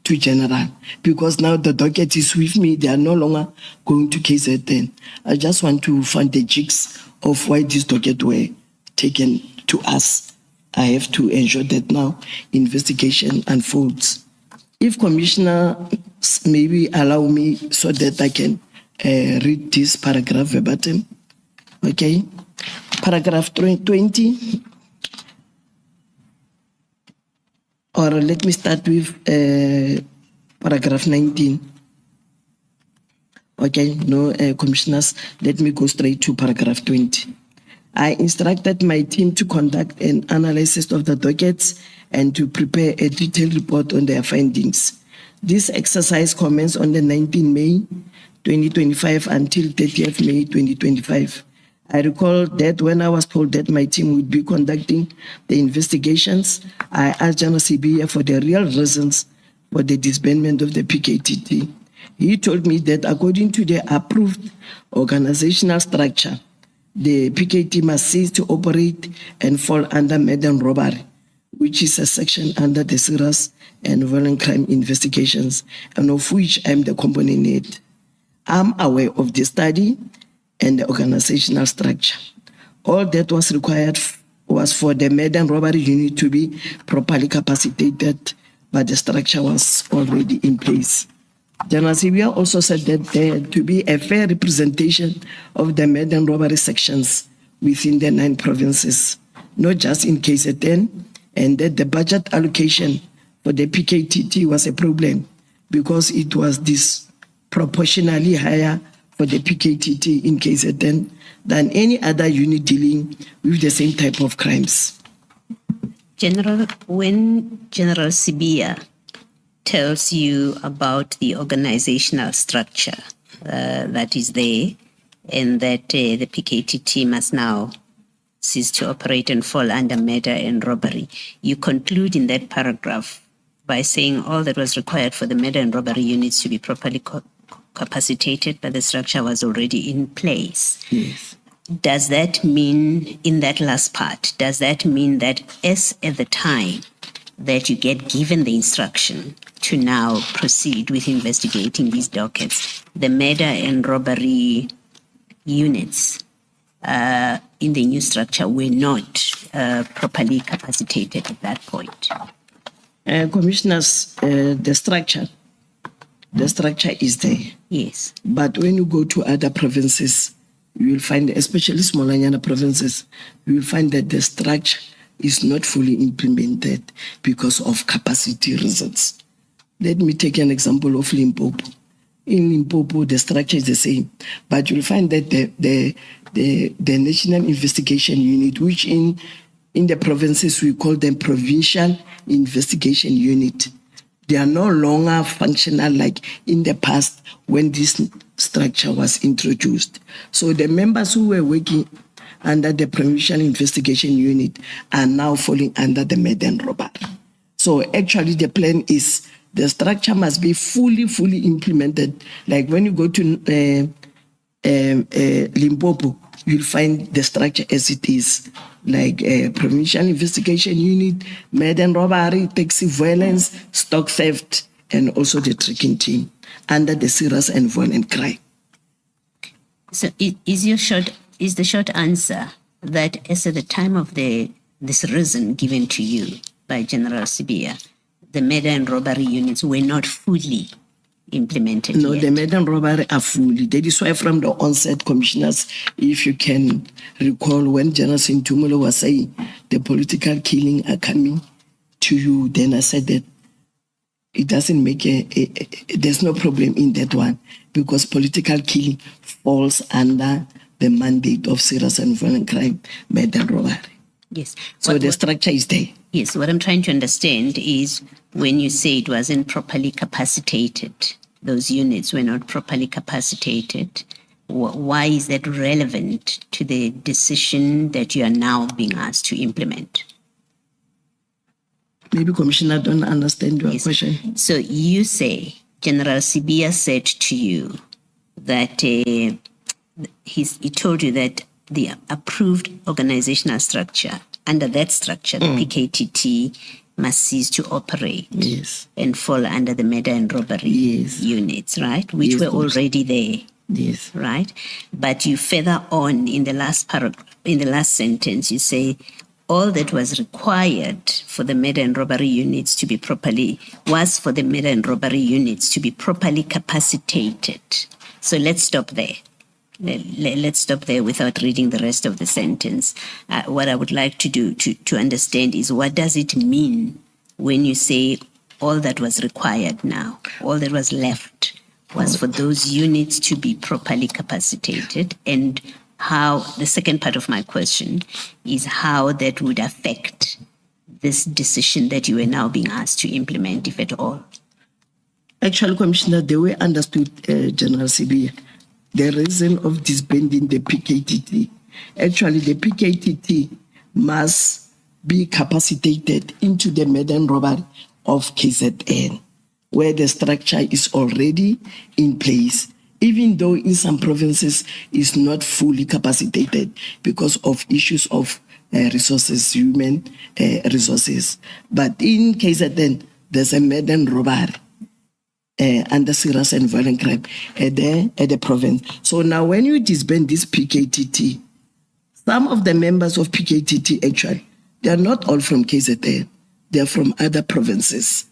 General, because now the docket is with me. They are no longer going to KZN. I just want to find the jigs of why this docket were taken to us. I have to ensure that now investigation unfolds. If Commissioner maybe allow me so that I can read this paragraph verbatim. Okay. Paragraph 20. Or let me start with paragraph 19. Okay, no, commissioners, let me go straight to paragraph 20. I instructed my team to conduct an analysis of the dockets and to prepare a detailed report on their findings. This exercise commenced on the 19th May 2025 until 30th May 2025. I recall that when I was told that my team would be conducting the investigations, I asked General CBA for the real reasons for the disbandment of the PKTT. He told me that according to the approved organizational structure, the PKT must cease to operate and fall under murder robbery, which is a section under the serious and violent crime investigations, and of which I'm the component head. I'm aware of the study and the organizational structure. All that was required was for the murder robbery unit to be properly capacitated, but the structure was already in place. General Sibia also said that there had to be a fair representation of the murder and robbery sections within the 9 provinces, not just in KZN, and that the budget allocation for the PKTT was a problem because it was disproportionately higher for the PKTT in KZN than any other unit dealing with the same type of crimes. General, when General Sibia tells you about the organizational structure that is there and that the PKTT must now cease to operate and fall under murder and robbery, you conclude in that paragraph by saying all that was required for the murder and robbery units to be properly capacitated, but the structure was already in place. Yes. Does that mean, in that last part, does that mean that as at the time that you get given the instruction to now proceed with investigating these dockets, the murder and robbery units in the new structure were not properly capacitated at that point? Commissioners, the structure is there. Yes. But when you go to other provinces, you will find, especially Smolanyana provinces, you will find that the structure is not fully implemented because of capacity reasons. Let me take an example of Limpopo. In Limpopo, the structure is the same, but you'll find that the National Investigation Unit, which in the provinces we call them Provincial Investigation Unit, they are no longer functional like in the past when this structure was introduced. So the members who were working under the Provincial Investigation Unit are now falling under the murder and robbery. So actually the plan is the structure must be fully implemented. Like when you go to Limpopo, you'll find the structure as it is, like a Provincial Investigation Unit, murder and robbery, taxi violence, stock theft, and also the tracking team under the serious and violent crime. So is the short answer that as at the time of this reason given to you by General Sibia, the murder and robbery units were not fully implemented No, yet? the murder and robbery are fully. That is why from the onset, commissioners, if you can recall when General Senzo was saying the political killing are coming to you, then I said that it doesn't make there's no problem in that one because political killing falls under the mandate of serious and violent crime, murder and robbery. Yes. So the structure is there. Yes, what I'm trying to understand is when you say it wasn't properly capacitated, those units were not properly capacitated, why is that relevant to the decision that you are now being asked to implement? Maybe Commissioner don't understand your question. So you say, General Sibia said to you that he told you that the approved organizational structure, under that structure, the PKTT must cease to operate and fall under the murder and robbery units, right? Which were already there. Yes. Right? But you further on in the last paragraph, in the last sentence, you say all that was required for the murder and robbery units to be properly capacitated. So let's stop there. Let's stop there without reading the rest of the sentence. What I would like to do to understand is what does it mean when you say all that was required now, all that was left was for those units to be properly capacitated, and how, the second part of my question is how that would affect this decision that you are now being asked to implement, if at all. Actually, Commissioner, the way I understood General Sibia, the reason of disbanding the PKTT, actually the PKTT must be capacitated into the maiden robbery of KZN, where the structure is already in place, even though in some provinces it's not fully capacitated because of issues of resources, human resources. But in KZN, there's a maiden robbery under serious and violent crime at the province. So now when you disband this PKTT, some of the members of PKTT actually, they are not all from KZN, they are from other provinces.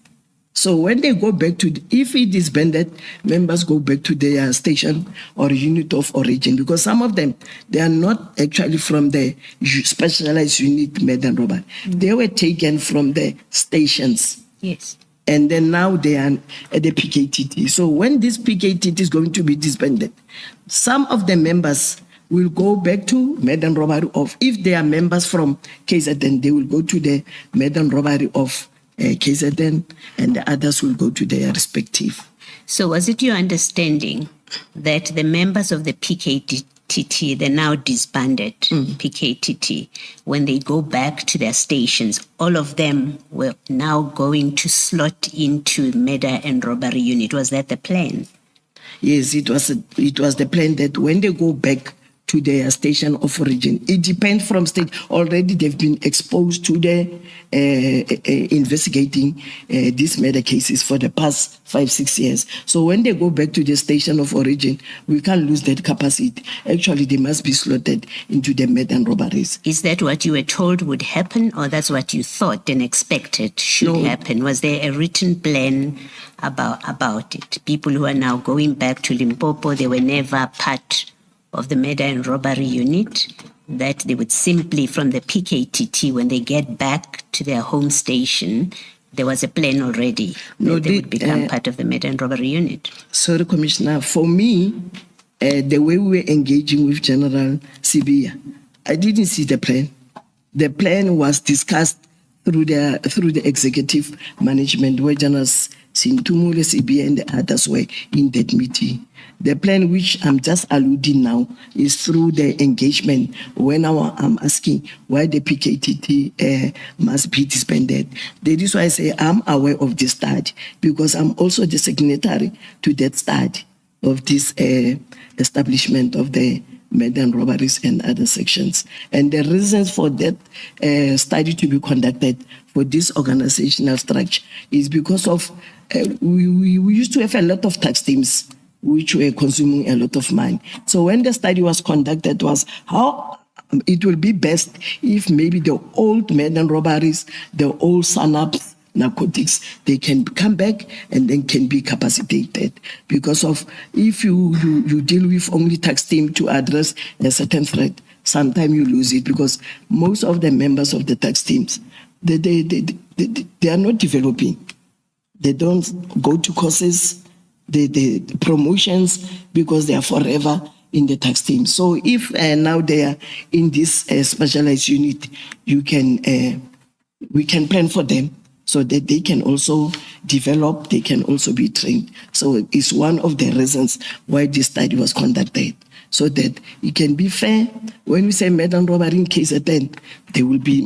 So when they go back to, if it is disbanded, members go back to their station or unit of origin, because some of them, they are not actually from the specialized unit maiden robbery. They were taken from the stations. Yes. And then now they are at the PKTT. So when this PKTT is going to be disbanded, some of the members will go back to maiden robbery of, if they are members from KZN, they will go to the maiden robbery of KZN, and the others will go to their respective. So was it your understanding that the members of the PKTT, the now disbanded PKTT, when they go back to their stations, all of them were now going to slot into murder and robbery unit? Was that the plan? Yes, it was the plan that when they go back to their station of origin, it depends from state. Already they've been exposed to the investigating these murder cases for the past 5-6 years. So when they go back to the station of origin, we can't lose that capacity. Actually, they must be slotted into the murder and robberies. Is that what you were told would happen, or that's what you thought and expected should happen? Was there a written plan about it? People who are now going back to Limpopo, they were never part of the murder and robbery unit, that they would simply, from the PKTT, when they get back to their home station, there was a plan already that they would become part of the murder and robbery unit? Sorry, Commissioner. For me, the way we were engaging with General Sibia, I didn't see the plan. The plan was discussed through the executive management, where Generals Sintumule, Sibia, and the others were in that meeting. The plan which I'm just alluding now is through the engagement when I'm asking why the PKTT must be disbanded. That is why I say I'm aware of this study, because I'm also the signatory to that study of this establishment of the murder and robberies and other sections. And the reasons for that study to be conducted for this organizational structure is because of we used to have a lot of tax teams which were consuming a lot of money. So when the study was conducted, was how it will be best if maybe the old murder and robberies, the old SANAPs, narcotics, they can come back and then can be capacitated. Because of if you deal with only tax team to address a certain threat, sometimes you lose it, because most of the members of the tax teams, they are not developing. They don't go to courses, the promotions, because they are forever in the tax team. So if now they are in this specialized unit, we can plan for them so that they can also develop, they can also be trained. So it's one of the reasons why this study was conducted, so that it can be fair. When we say murder and robbery in KZN, there will be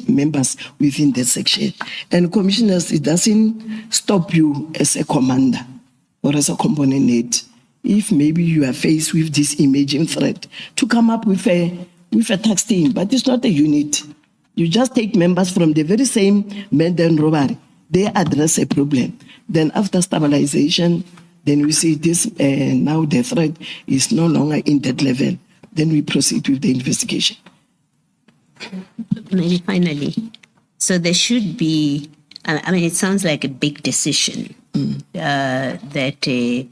members within that section. And commissioners, it doesn't stop you as a commander or as a component head, if maybe you are faced with this emerging threat, to come up with a tax team, but it's not a unit. You just take members from the very same murder and robbery. They address a problem. Then after stabilization, then we see this, now the threat is no longer in that level. Then we proceed with the investigation. Maybe finally, so there should be, I mean, it sounds like a big decision that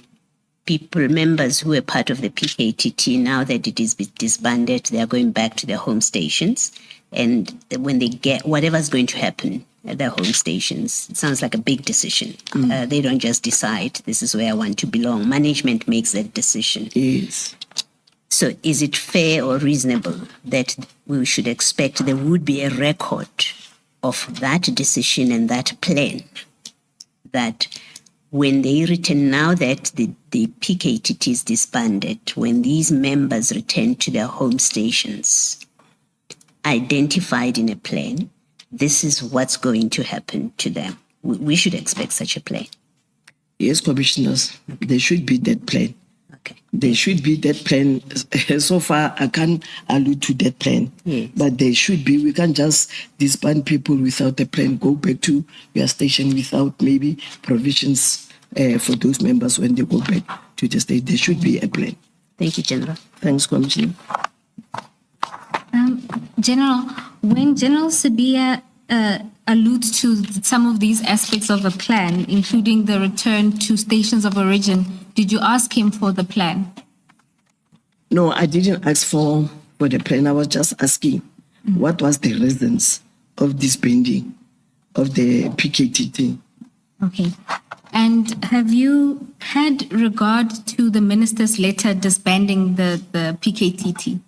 people, members who are part of the PKTT, now that it is disbanded, they are going back to their home stations. And when they get, whatever's going to happen the home stations. It sounds like a big decision. They don't just decide, this is where I want to belong. Management makes that decision. Yes. So is it fair or reasonable that we should expect there would be a record of that decision and that plan, that when they return, now that the PKTT is disbanded, when these members return to their home stations, identified in a plan, this is what's going to happen to them? We should expect such a plan. Yes, commissioners, there should be that plan. Okay. There should be that plan. So far, I can't allude to that plan. Yes. But there should be. We can't just disband people without a plan, go back to your station without maybe provisions for those members when they go back to the state. There should be a plan. Thank you, General. Thanks, Commissioner. General, when General Sibia alludes to some of these aspects of the plan, including the return to stations of origin, did you ask him for the plan? No, I didn't ask for the plan. I was just asking what was the reasons of disbanding of the PKTT. Okay. And have you had regard to the minister's letter disbanding the PKTT?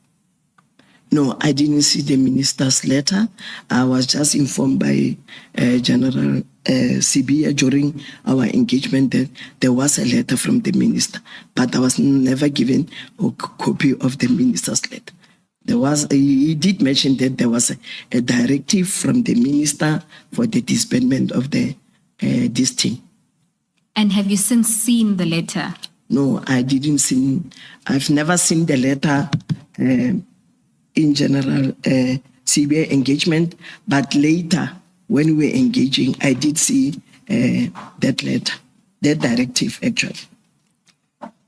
No, I didn't see the minister's letter. I was just informed by General Sibia during our engagement that there was a letter from the minister, but I was never given a copy of the minister's letter. He did mention that there was a directive from the minister for the disbandment of this team. And have you since seen the letter? No, I didn't see. I've never seen the letter in General CBA engagement, but later when we were engaging, I did see that letter, that directive actually.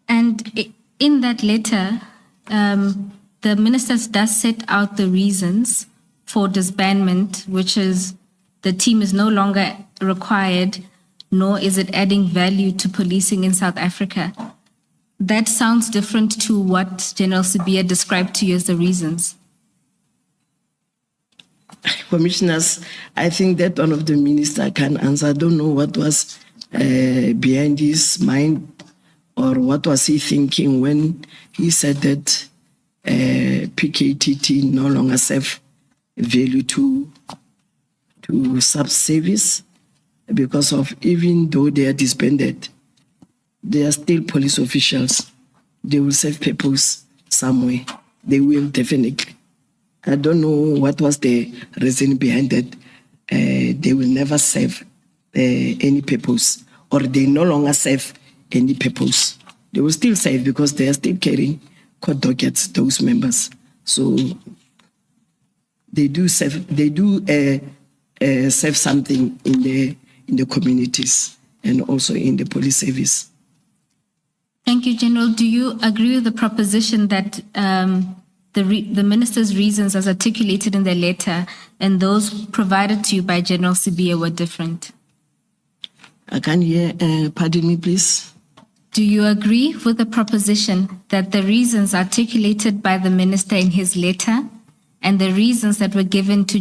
And in that letter, the minister does set out the reasons for disbandment, which is the team is no longer required, nor is it adding value to policing in South Africa. That sounds different to what General Sibia described to you as the reasons. Commissioners, I think that one of the minister can answer. I don't know what was behind his mind or what was he thinking when he said that PKTT no longer serve value to sub-service, because of, even though they are disbanded, they are still police officials. They will serve purpose somewhere. They will definitely. I don't know what was the reason behind that. They will never serve any purpose, or they no longer serve any purpose. They will still serve because they are still carrying court dockets, those members. So they do serve. They do serve something in the communities and also in the police service. Thank you, General. Do you agree with the proposition that the minister's reasons as articulated in the letter and those provided to you by General Sibia were different? I can't hear. Pardon me, please. Do you agree with the proposition that the reasons articulated by the minister in his letter and the reasons that were given to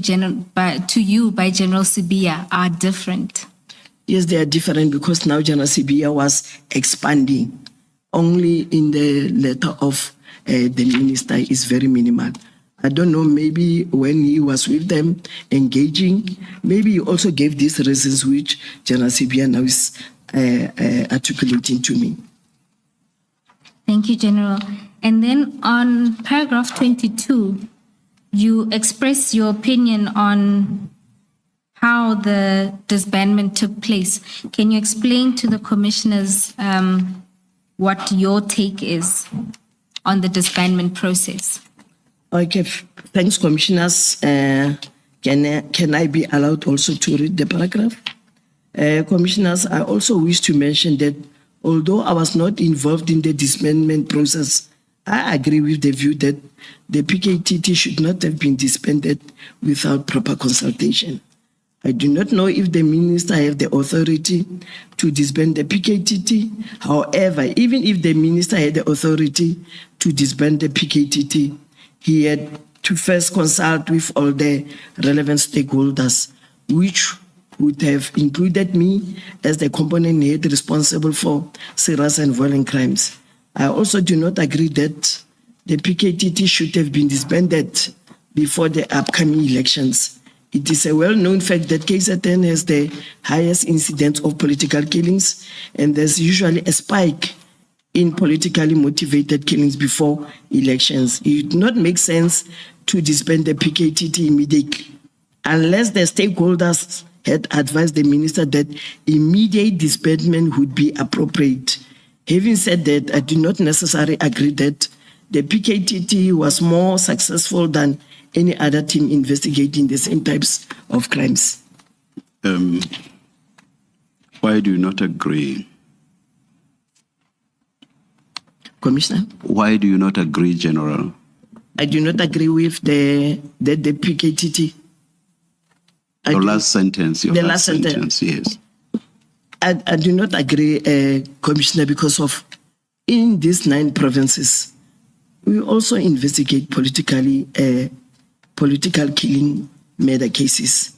you by General Sibia are different? Yes, they are different because now General Sibia was expanding. Only in the letter of the minister is very minimal. I don't know, maybe when he was with them engaging, maybe he also gave these reasons which General Sibia now is articulating to me. Thank you, General. And then on paragraph 22, you express your opinion on how the disbandment took place. Can you explain to the commissioners what your take is on the disbandment process? Okay, thanks, commissioners. Can I be allowed also to read the paragraph? Commissioners, I also wish to mention that although I was not involved in the disbandment process, I agree with the view that the PKTT should not have been disbanded without proper consultation. I do not know if the minister have the authority to disband the PKTT. However, even if the minister had the authority to disband the PKTT, he had to first consult with all the relevant stakeholders, which would have included me as the component head responsible for serious and violent crimes. I also do not agree that the PKTT should have been disbanded before the upcoming elections. It is a well-known fact that KZN has the highest incidence of political killings, and there's usually a spike in politically motivated killings before elections. It would not make sense to disband the PKTT immediately, unless the stakeholders had advised the minister that immediate disbandment would be appropriate. Having said that, I do not necessarily agree that the PKTT was more successful than any other team investigating the same types of crimes. Why do you not agree? Commissioner? Why do you not agree, General? I do not agree with the PKTT. Your last sentence. Yes. I do not agree, Commissioner, because of in these 9 provinces, we also investigate political killing murder cases,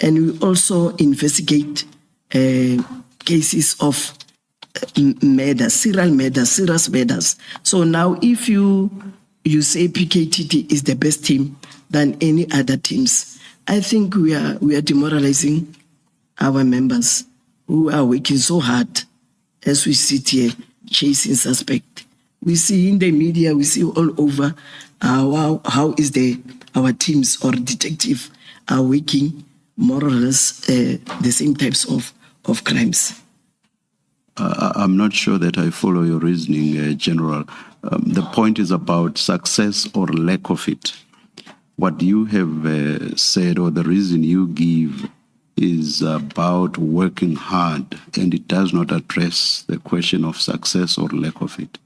and we also investigate cases of murder, serial murder, serious murders. So now, if you say PKTT is the best team than any other teams, I think we are demoralizing our members who are working so hard as we sit here chasing suspect. We see in the media, we see all over how is our teams or detective are working more or less the same types of crimes. I'm not sure that I follow your reasoning, General. The point is about success or lack of it. What you have said, or the reason you give, is about working hard, and it does not address the question of success or lack of it.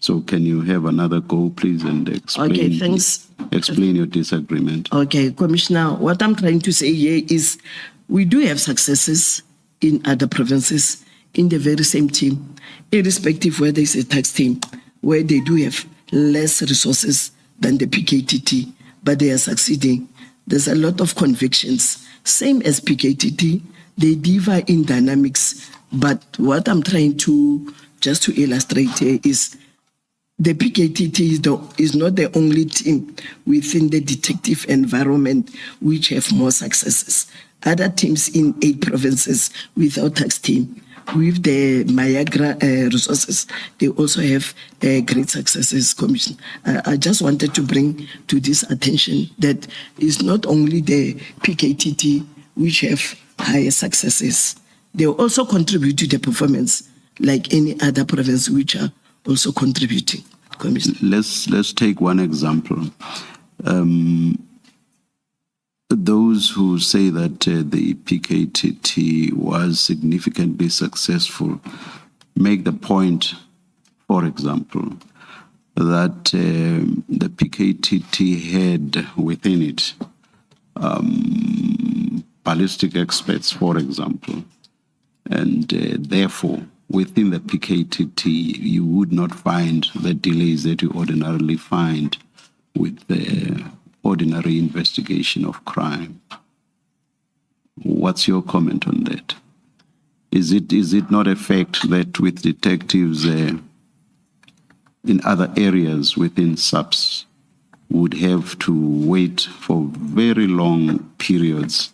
So can you have another go, please, and explain, okay, thanks. Explain your disagreement? Okay, Commissioner, what I'm trying to say here is we do have successes in other provinces in the very same team, irrespective whether it's a tax team, where they do have less resources than the PKTT, but they are succeeding. There's a lot of convictions. Same as PKTT, they differ in dynamics, but what I'm trying to just to illustrate here is the PKTT is not the only team within the detective environment which have more successes. Other teams in 8 provinces without tax team, with the Mayagra resources, they also have great successes, Commission. I just wanted to bring to this attention that it's not only the PKTT which have higher successes, they also contribute to the performance like any other province which are also contributing. Commissioner. Let's take one example. Those who say that the PKTT was significantly successful make the point, for example, that the PKTT had within it ballistic experts, for example, and therefore within the PKTT you would not find the delays that you ordinarily find with the ordinary investigation of crime. What's your comment on that? Is it not a fact that with detectives in other areas within SAPS would have to wait for very long periods,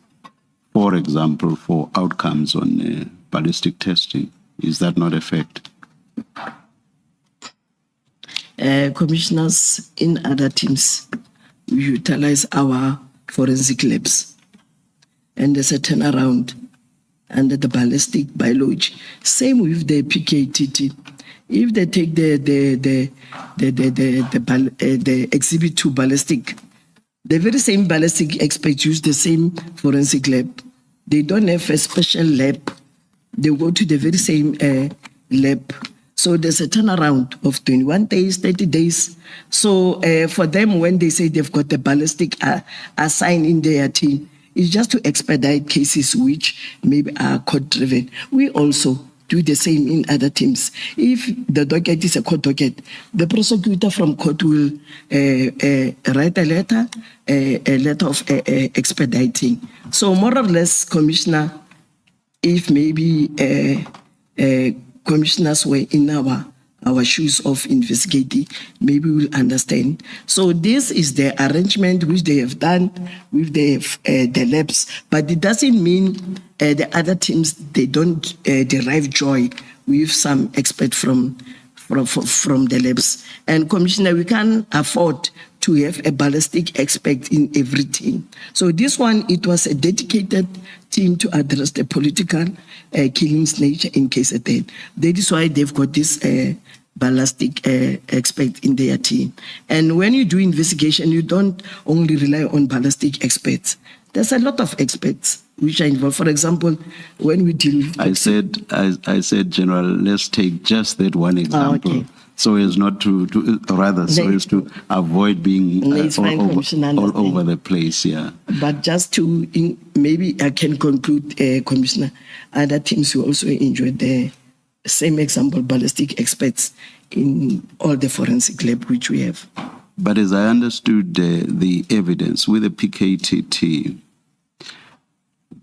for example, for outcomes on ballistic testing? Is that not a fact? Commissioners, in other teams, we utilize our forensic labs, and there's a turnaround under the ballistic biology. Same with the PKTT. If they take the exhibit 2 ballistic, the very same ballistic experts use the same forensic lab. They don't have a special lab. They go to the very same lab. So there's a turnaround of 21 days, 30 days. So for them, when they say they've got the ballistic assigned in their team, it's just to expedite cases which maybe are court-driven. We also do the same in other teams. If the docket is a court docket, the prosecutor from court will write a letter of expediting. So more or less, Commissioner, if maybe commissioners were in our shoes of investigating, maybe we'll understand. So this is the arrangement which they have done with the labs, but it doesn't mean the other teams, they don't derive joy with some expert from the labs. And Commissioner, we can't afford to have a ballistic expert in every team. So this one, it was a dedicated team to address the political killings nature in KZN. That is why they've got this ballistic expert in their team. And when you do investigation, you don't only rely on ballistic experts. There's a lot of experts which are involved. For example, when we deal with... I said, General, let's take just that one example. Okay. So as not to avoid being all over the place, yeah. But just to, maybe I can conclude, Commissioner, other teams will also enjoy the same example, ballistic experts in all the forensic lab which we have. But as I understood the evidence with the PKTT,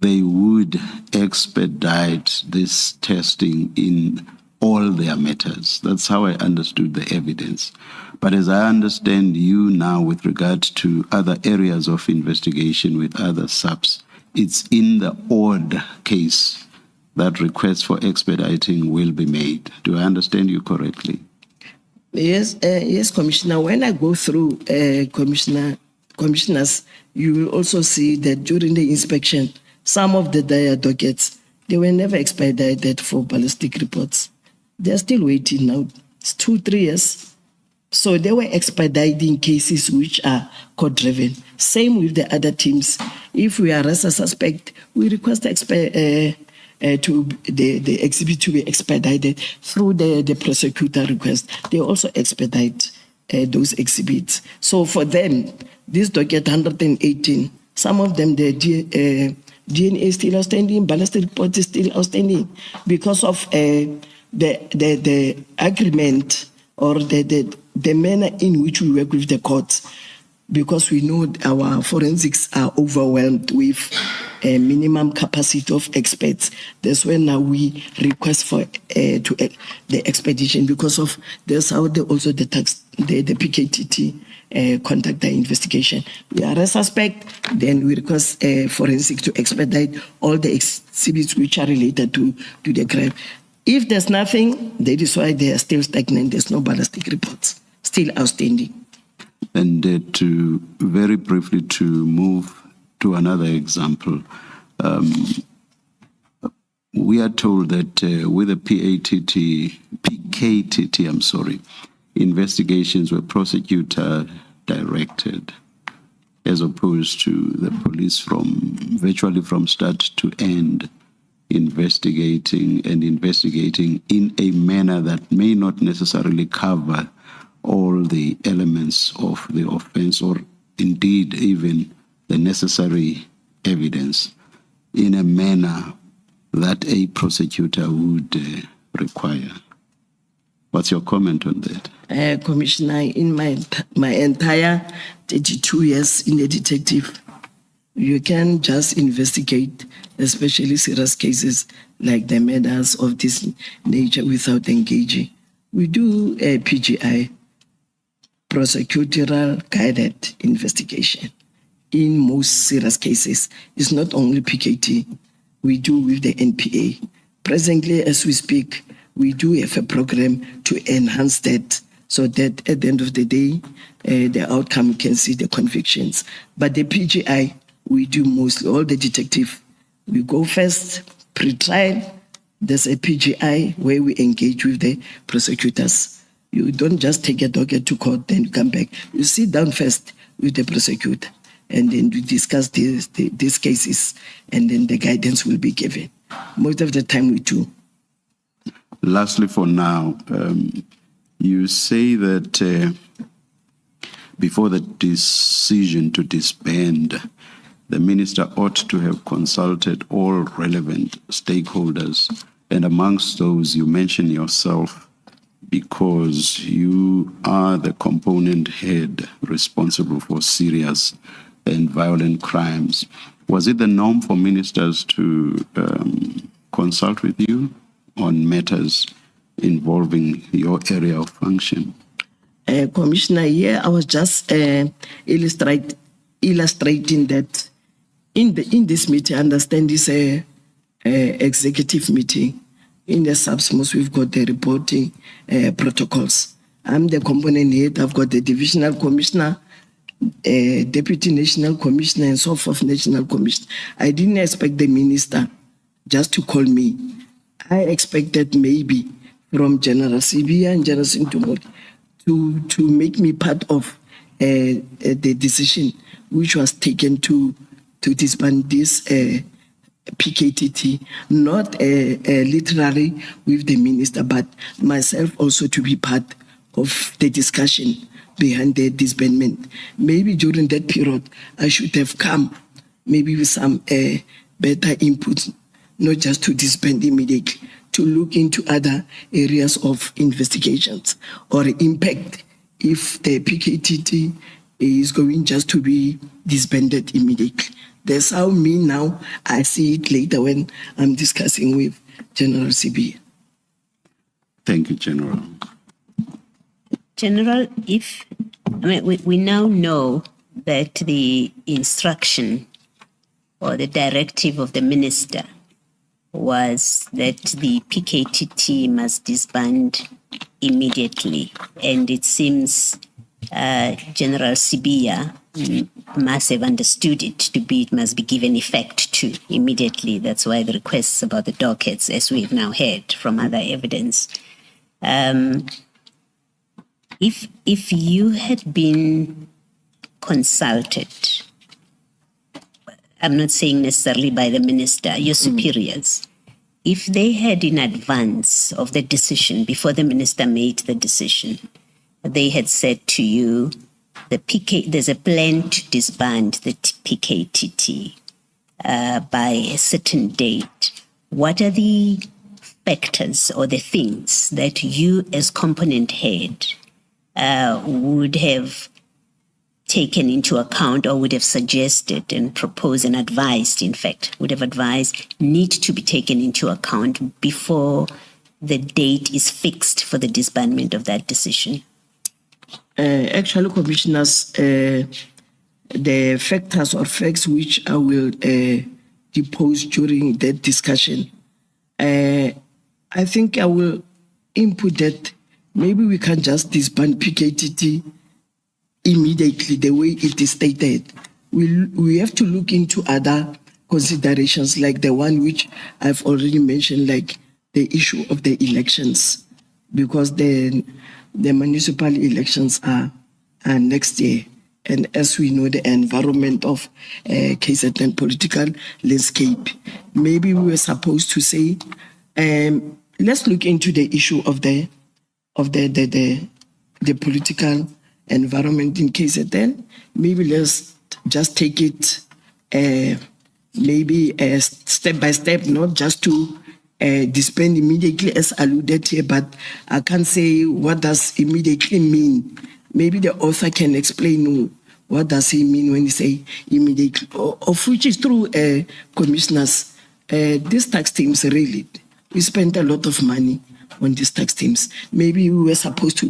they would expedite this testing in all their matters. That's how I understood the evidence. But as I understand you now with regard to other areas of investigation with other SAPS, it's in the odd case that requests for expediting will be made. Do I understand you correctly? Yes, yes, Commissioner. When I go through commissioners, you will also see that during the inspection, some of the dockets, they were never expedited for ballistic reports. They're still waiting now. It's 2-3 years. So they were expediting cases which are court-driven. Same with the other teams. If we arrest a suspect, we request the exhibit to be expedited through the prosecutor request. They also expedite those exhibits. So for them, this docket 118, some of them, the DNA is still outstanding, ballistic report is still outstanding because of the agreement or the manner in which we work with the courts, because we know our forensics are overwhelmed with a minimum capacity of experts. That's when now we request for the expedition, because of that's how the PKTT conduct the investigation. We are a suspect, then we request forensic to expedite all the exhibits which are related to the crime. If there's nothing, that is why they are still stagnant. There's no ballistic reports still outstanding. And to very briefly to move to another example, we are told that with the PKTT, investigations were prosecutor directed, as opposed to the police virtually from start to end, investigating in a manner that may not necessarily cover all the elements of the offense, or indeed even the necessary evidence, in a manner that a prosecutor would require. What's your comment on that? Commissioner, in my entire 32 years in a detective, you can just investigate, especially serious cases like the murders of this nature, without engaging. We do a PGI, prosecutorial guided investigation. In most serious cases, it's not only PKT, we do with the NPA. Presently, as we speak, we do have a program to enhance that, so that at the end of the day, the outcome can see the convictions. But the PGI, we do mostly, all the detective, we go first, pre-trial, there's a PGI where we engage with the prosecutors. You don't just take a docket to court, then you come back. You sit down first with the prosecutor, and then we discuss these cases, and then the guidance will be given. Most of the time we do. Lastly, for now, you say that before the decision to disband, the minister ought to have consulted all relevant stakeholders And amongst those, you mention yourself because you are the component head responsible for serious and violent crimes. Was it the norm for ministers to consult with you on matters involving your area of function? Commissioner, here I was just illustrating that in this meeting, I understand this executive meeting. In the SAPS, we've got the reporting protocols. I'm the component head. I've got the divisional commissioner, deputy national commissioner, and so forth, national commissioner. I didn't expect the minister just to call me. I expected maybe from General Sibia and General Sintumoli to make me part of the decision which was taken to disband this PKTT, not literally with the minister, but myself also to be part of the discussion behind the disbandment. Maybe during that period, I should have come maybe with some better input, not just to disband immediately, to look into other areas of investigations or impact if the PKTT is going just to be disbanded immediately. That's how me now, I see it later when I'm discussing with General CB. Thank you, General. General, we now know that the instruction or the directive of the minister was that the PKTT must disband immediately. And it seems General Sibia must have understood it to be, it must be given effect to immediately. That's why the requests about the dockets, as we've now heard from other evidence. If you had been consulted, I'm not saying necessarily by the minister, your superiors, if they had in advance of the decision, before the minister made the decision, they had said to you, there's a plan to disband the PKTT by a certain date. What are the factors or the things that you as component head would have taken into account or would have suggested and proposed and advised, in fact, would have advised need to be taken into account before the date is fixed for the disbandment of that decision? Actually, commissioners, the factors or facts which I will depose during that discussion, I think I will input that maybe we can just disband PKTT immediately the way it is stated. We have to look into other considerations like the one which I've already mentioned, like the issue of the elections, because the municipal elections are next year. And as we know, the environment of KZN political landscape, maybe we were supposed to say, let's look into the issue of the political environment in KZN. Maybe let's just take it maybe step by step, not just to disband immediately as alluded here, but I can't say what does immediately mean. Maybe the author can explain what does he mean when he say immediately, of which is true, commissioners. These tax teams really, we spent a lot of money on these tax teams. Maybe we were supposed to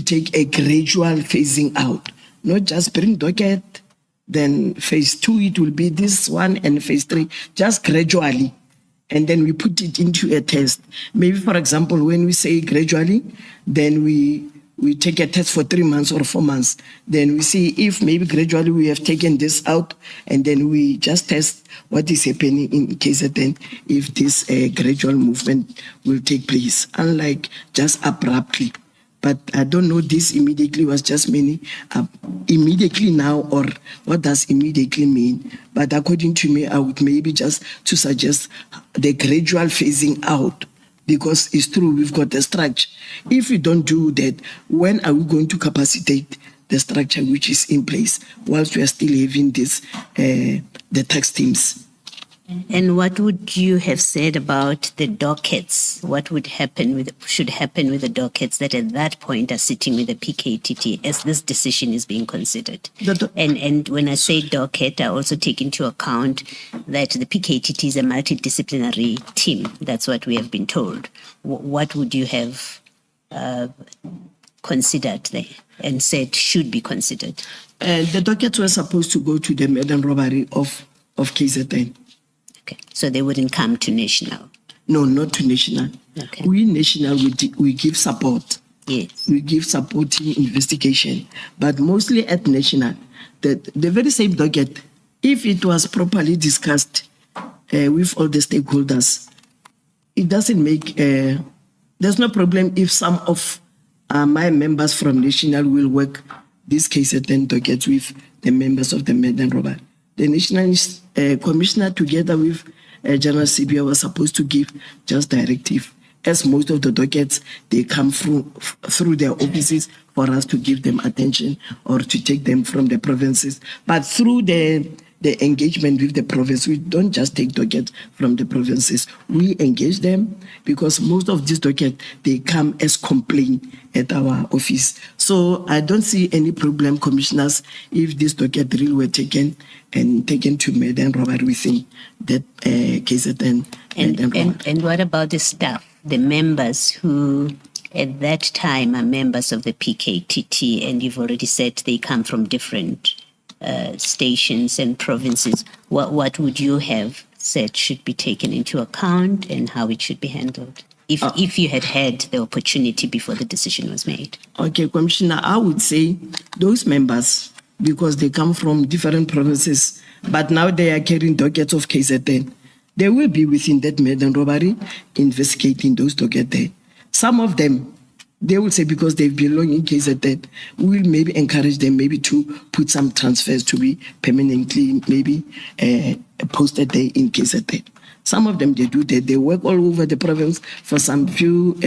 take a gradual phasing out, not just bring docket, then phase 2 it will be this one, and phase 3, just gradually. And then we put it into a test. Maybe, for example, when we say gradually, then we take a test for 3 months or 4 months. Then we see if maybe gradually we have taken this out, and then we just test what is happening in KZN if this gradual movement will take place, unlike just abruptly. But I don't know, this immediately was just meaning immediately now, or what does immediately mean? But according to me, I would maybe just to suggest the gradual phasing out, because it's true, we've got the structure. If we don't do that, when are we going to capacitate the structure which is in place whilst we are still having this, the tax teams? And what would you have said about the dockets? What would should happen with the dockets that at that point are sitting with the PKTT as this decision is being considered? And when I say docket, I also take into account that the PKTT is a multidisciplinary team. That's what we have been told. What would you have considered there and said should be considered? The dockets were supposed to go to the murder and robbery of KZN. Okay, so they wouldn't come to national. No, not to national. Okay. We national, we give support. Yes. We give supporting investigation, but mostly at national. The very same docket, if it was properly discussed with all the stakeholders, it doesn't make, there's no problem if some of my members from national will work this case at 10 dockets with the members of the Madlanga Robbery. The National Commissioner, together with General CBA, was supposed to give just directive. As most of the dockets, they come through their offices for us to give them attention or to take them from the provinces. But through the engagement with the province, we don't just take dockets from the provinces. We engage them because most of these dockets, they come as complaint at our office. So I don't see any problem, commissioners, if this docket really were taken to murder and robbery within that case at then. And what about the staff, the members who at that time are members of the PKTT, and you've already said they come from different stations and provinces? What would you have said should be taken into account and how it should be handled if you had the opportunity before the decision was made? Okay, Commissioner, I would say those members, because they come from different provinces, but now they are carrying dockets of KZN, they will be within that murder and robbery investigating those dockets there. Some of them, they will say because they belong in KZN, we will maybe encourage them maybe to put some transfers to be permanently maybe posted there in KZN. Some of them, they do that. They work all over the province for some few,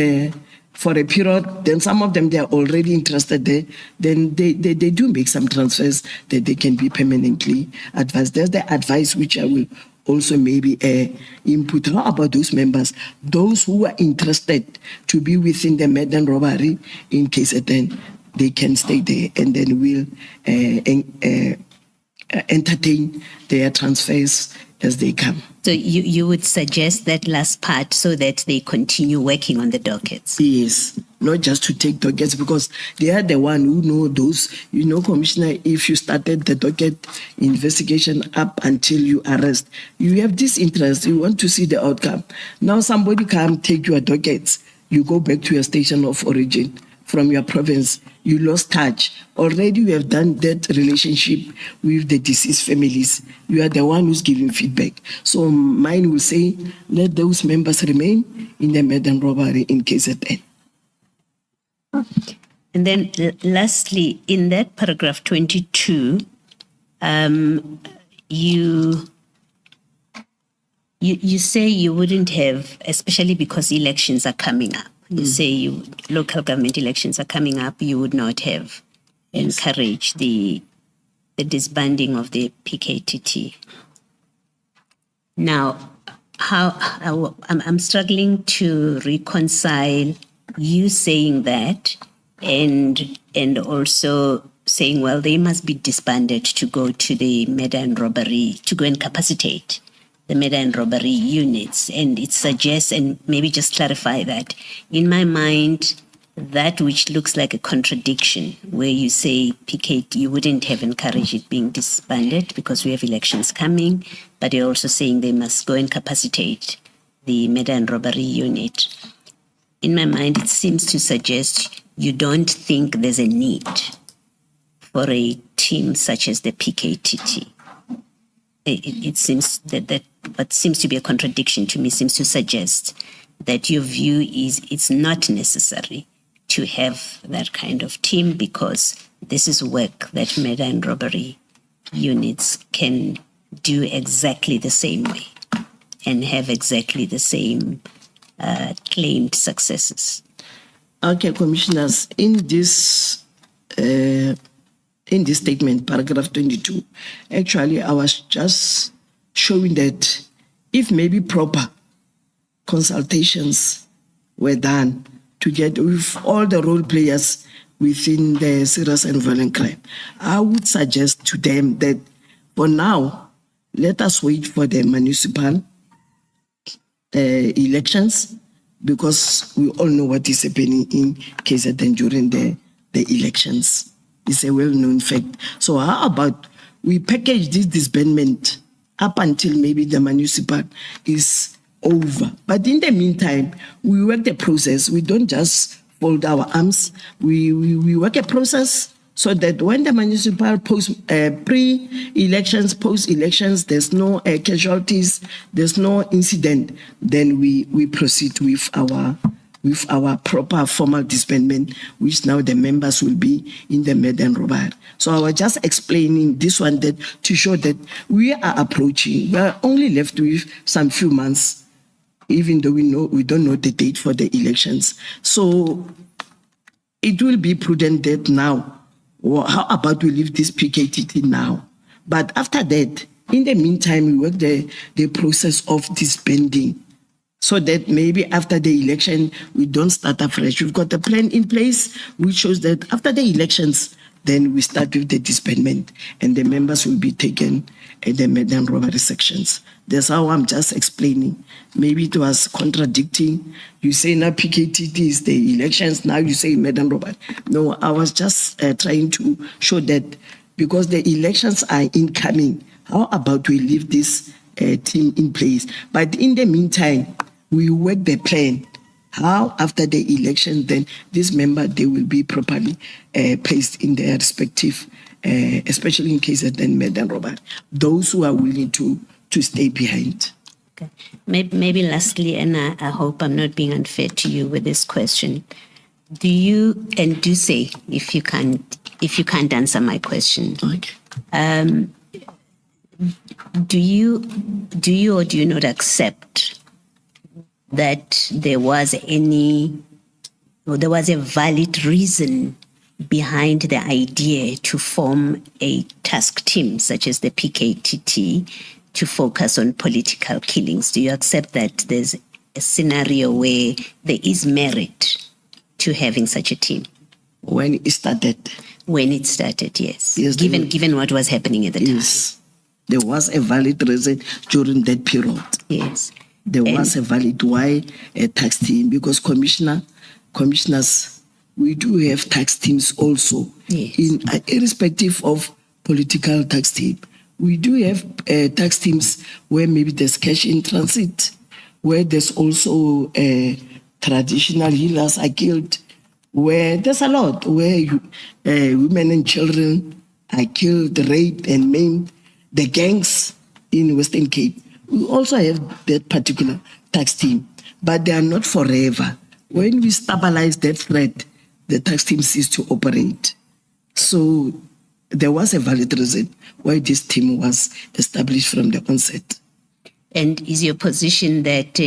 for a period. Then some of them, they are already interested there. Then they do make some transfers that they can be permanently advised. There's the advice which I will also maybe input. How about those members, those who are interested to be within the murder and robbery in KZN, they can stay there and then we'll entertain their transfers as they come. So you would suggest that last part so that they continue working on the dockets? Yes, not just to take dockets, because they are the one who know those. You know, Commissioner, if you started the docket investigation up until you arrest, you have this interest, you want to see the outcome. Now somebody come take your dockets, you go back to your station of origin from your province, you lost touch. Already you have done that relationship with the deceased families. You are the one who's giving feedback. So mine will say, let those members remain in the murder and robbery in KZN. And then lastly, in that paragraph 22, you say you wouldn't have, especially because elections are coming up, you say local government elections are coming up, you would not have encouraged the disbanding of the PKTT. Now, I'm struggling to reconcile you saying that and also saying, well, they must be disbanded to go to the murder and robbery, to go and capacitate the murder and robbery units. And it suggests, and maybe just clarify that, in my mind, that which looks like a contradiction, where you say PKT, you wouldn't have encouraged it being disbanded because we have elections coming, but you're also saying they must go and capacitate the murder and robbery unit. In my mind, it seems to suggest you don't think there's a need for a team such as the PKTT. It seems that what seems to be a contradiction to me seems to suggest that your view is it's not necessary to have that kind of team because this is work that murder and robbery units can do exactly the same way and have exactly the same claimed successes. Okay, commissioners, in this statement, paragraph 22, actually I was just showing that if maybe proper consultations were done together with all the role players within the serious and violent crime, I would suggest to them that for now, let us wait for the municipal elections, because we all know what is happening in KZN during the elections. It's a well-known fact. So how about we package this disbandment up until maybe the municipal is over. But in the meantime, we work the process. We don't just fold our arms. We work a process so that when the municipal pre-elections, post-elections, there's no casualties, there's no incident, then we proceed with our proper formal disbandment, which now the members will be in the med and robbery. So I was just explaining this one that to show that we are approaching. We are only left with some few months, even though we don't know the date for the elections. So it will be prudent that now, or how about we leave this PKTT now? But after that, in the meantime, we work the process of disbanding, so that maybe after the election, we don't start afresh. We've got a plan in place which shows that after the elections, then we start with the disbandment and the members will be taken at the med and robbery sections. That's how I'm just explaining. Maybe it was contradicting. You say now PKTT is the elections, now you say med and robbery. No, I was just trying to show that because the elections are incoming, how about we leave this team in place? But in the meantime, we work the plan. How after the election, then this member, they will be properly placed in their respective, especially in case of then med and robbery, those who are willing to stay behind. Okay. Maybe lastly, and I hope I'm not being unfair to you with this question. Do you, and do say if you can't answer my question. Okay. Do you or do you not accept that there was a valid reason behind the idea to form a task team such as the PKTT to focus on political killings? Do you accept that there's a scenario where there is merit to having such a team? When it started? When it started, yes. Yes, given what was happening at the time. Yes. There was a valid reason during that period. Yes. There was a valid why a tax team, because commissioners, we do have tax teams also. Yes. Irrespective of political tax team. We do have tax teams where maybe there's cash in transit, where there's also traditional healers are killed, where there's a lot, where women and children are killed, raped and maimed, the gangs in Western Cape. We also have that particular tax team, but they are not forever. When we stabilize that threat, the tax team ceased to operate. So there was a valid reason why this team was established from the onset. And is your position that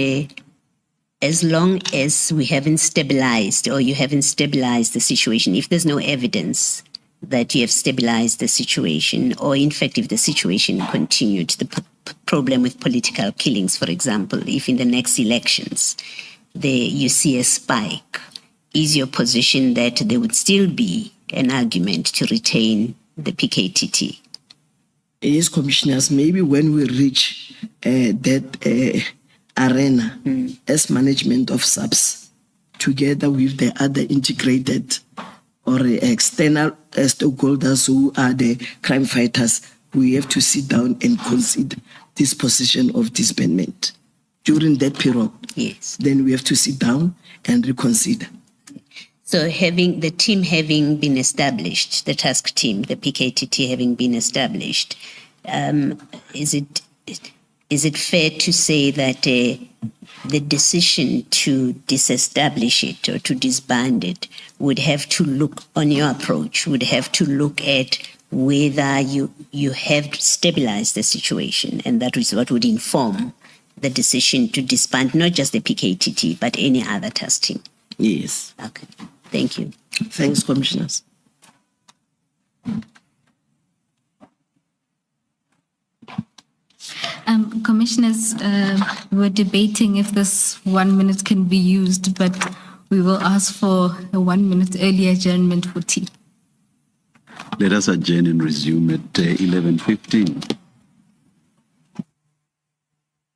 as long as we haven't stabilized or you haven't stabilized the situation, if there's no evidence that you have stabilized the situation, or in fact, if the situation continued, the problem with political killings, for example, if in the next elections you see a spike, is your position that there would still be an argument to retain the PKTT? Yes, commissioners, maybe when we reach that arena as management of SAPS, together with the other integrated or external stakeholders who are the crime fighters, we have to sit down and consider this position of disbandment. During that period, yes, then we have to sit down and reconsider. So having the team having been established, the task team, the PKTT having been established, is it fair to say that the decision to disestablish it or to disband it would have to look, on your approach, would have to look at whether you have stabilized the situation, and that is what would inform the decision to disband not just the PKTT but any other task team? Yes. Okay. Thank you. Thanks, commissioners. Commissioners, we're debating if this 1 minute can be used, but we will ask for a 1 minute early adjournment for tea. Let us adjourn and resume at 11:15.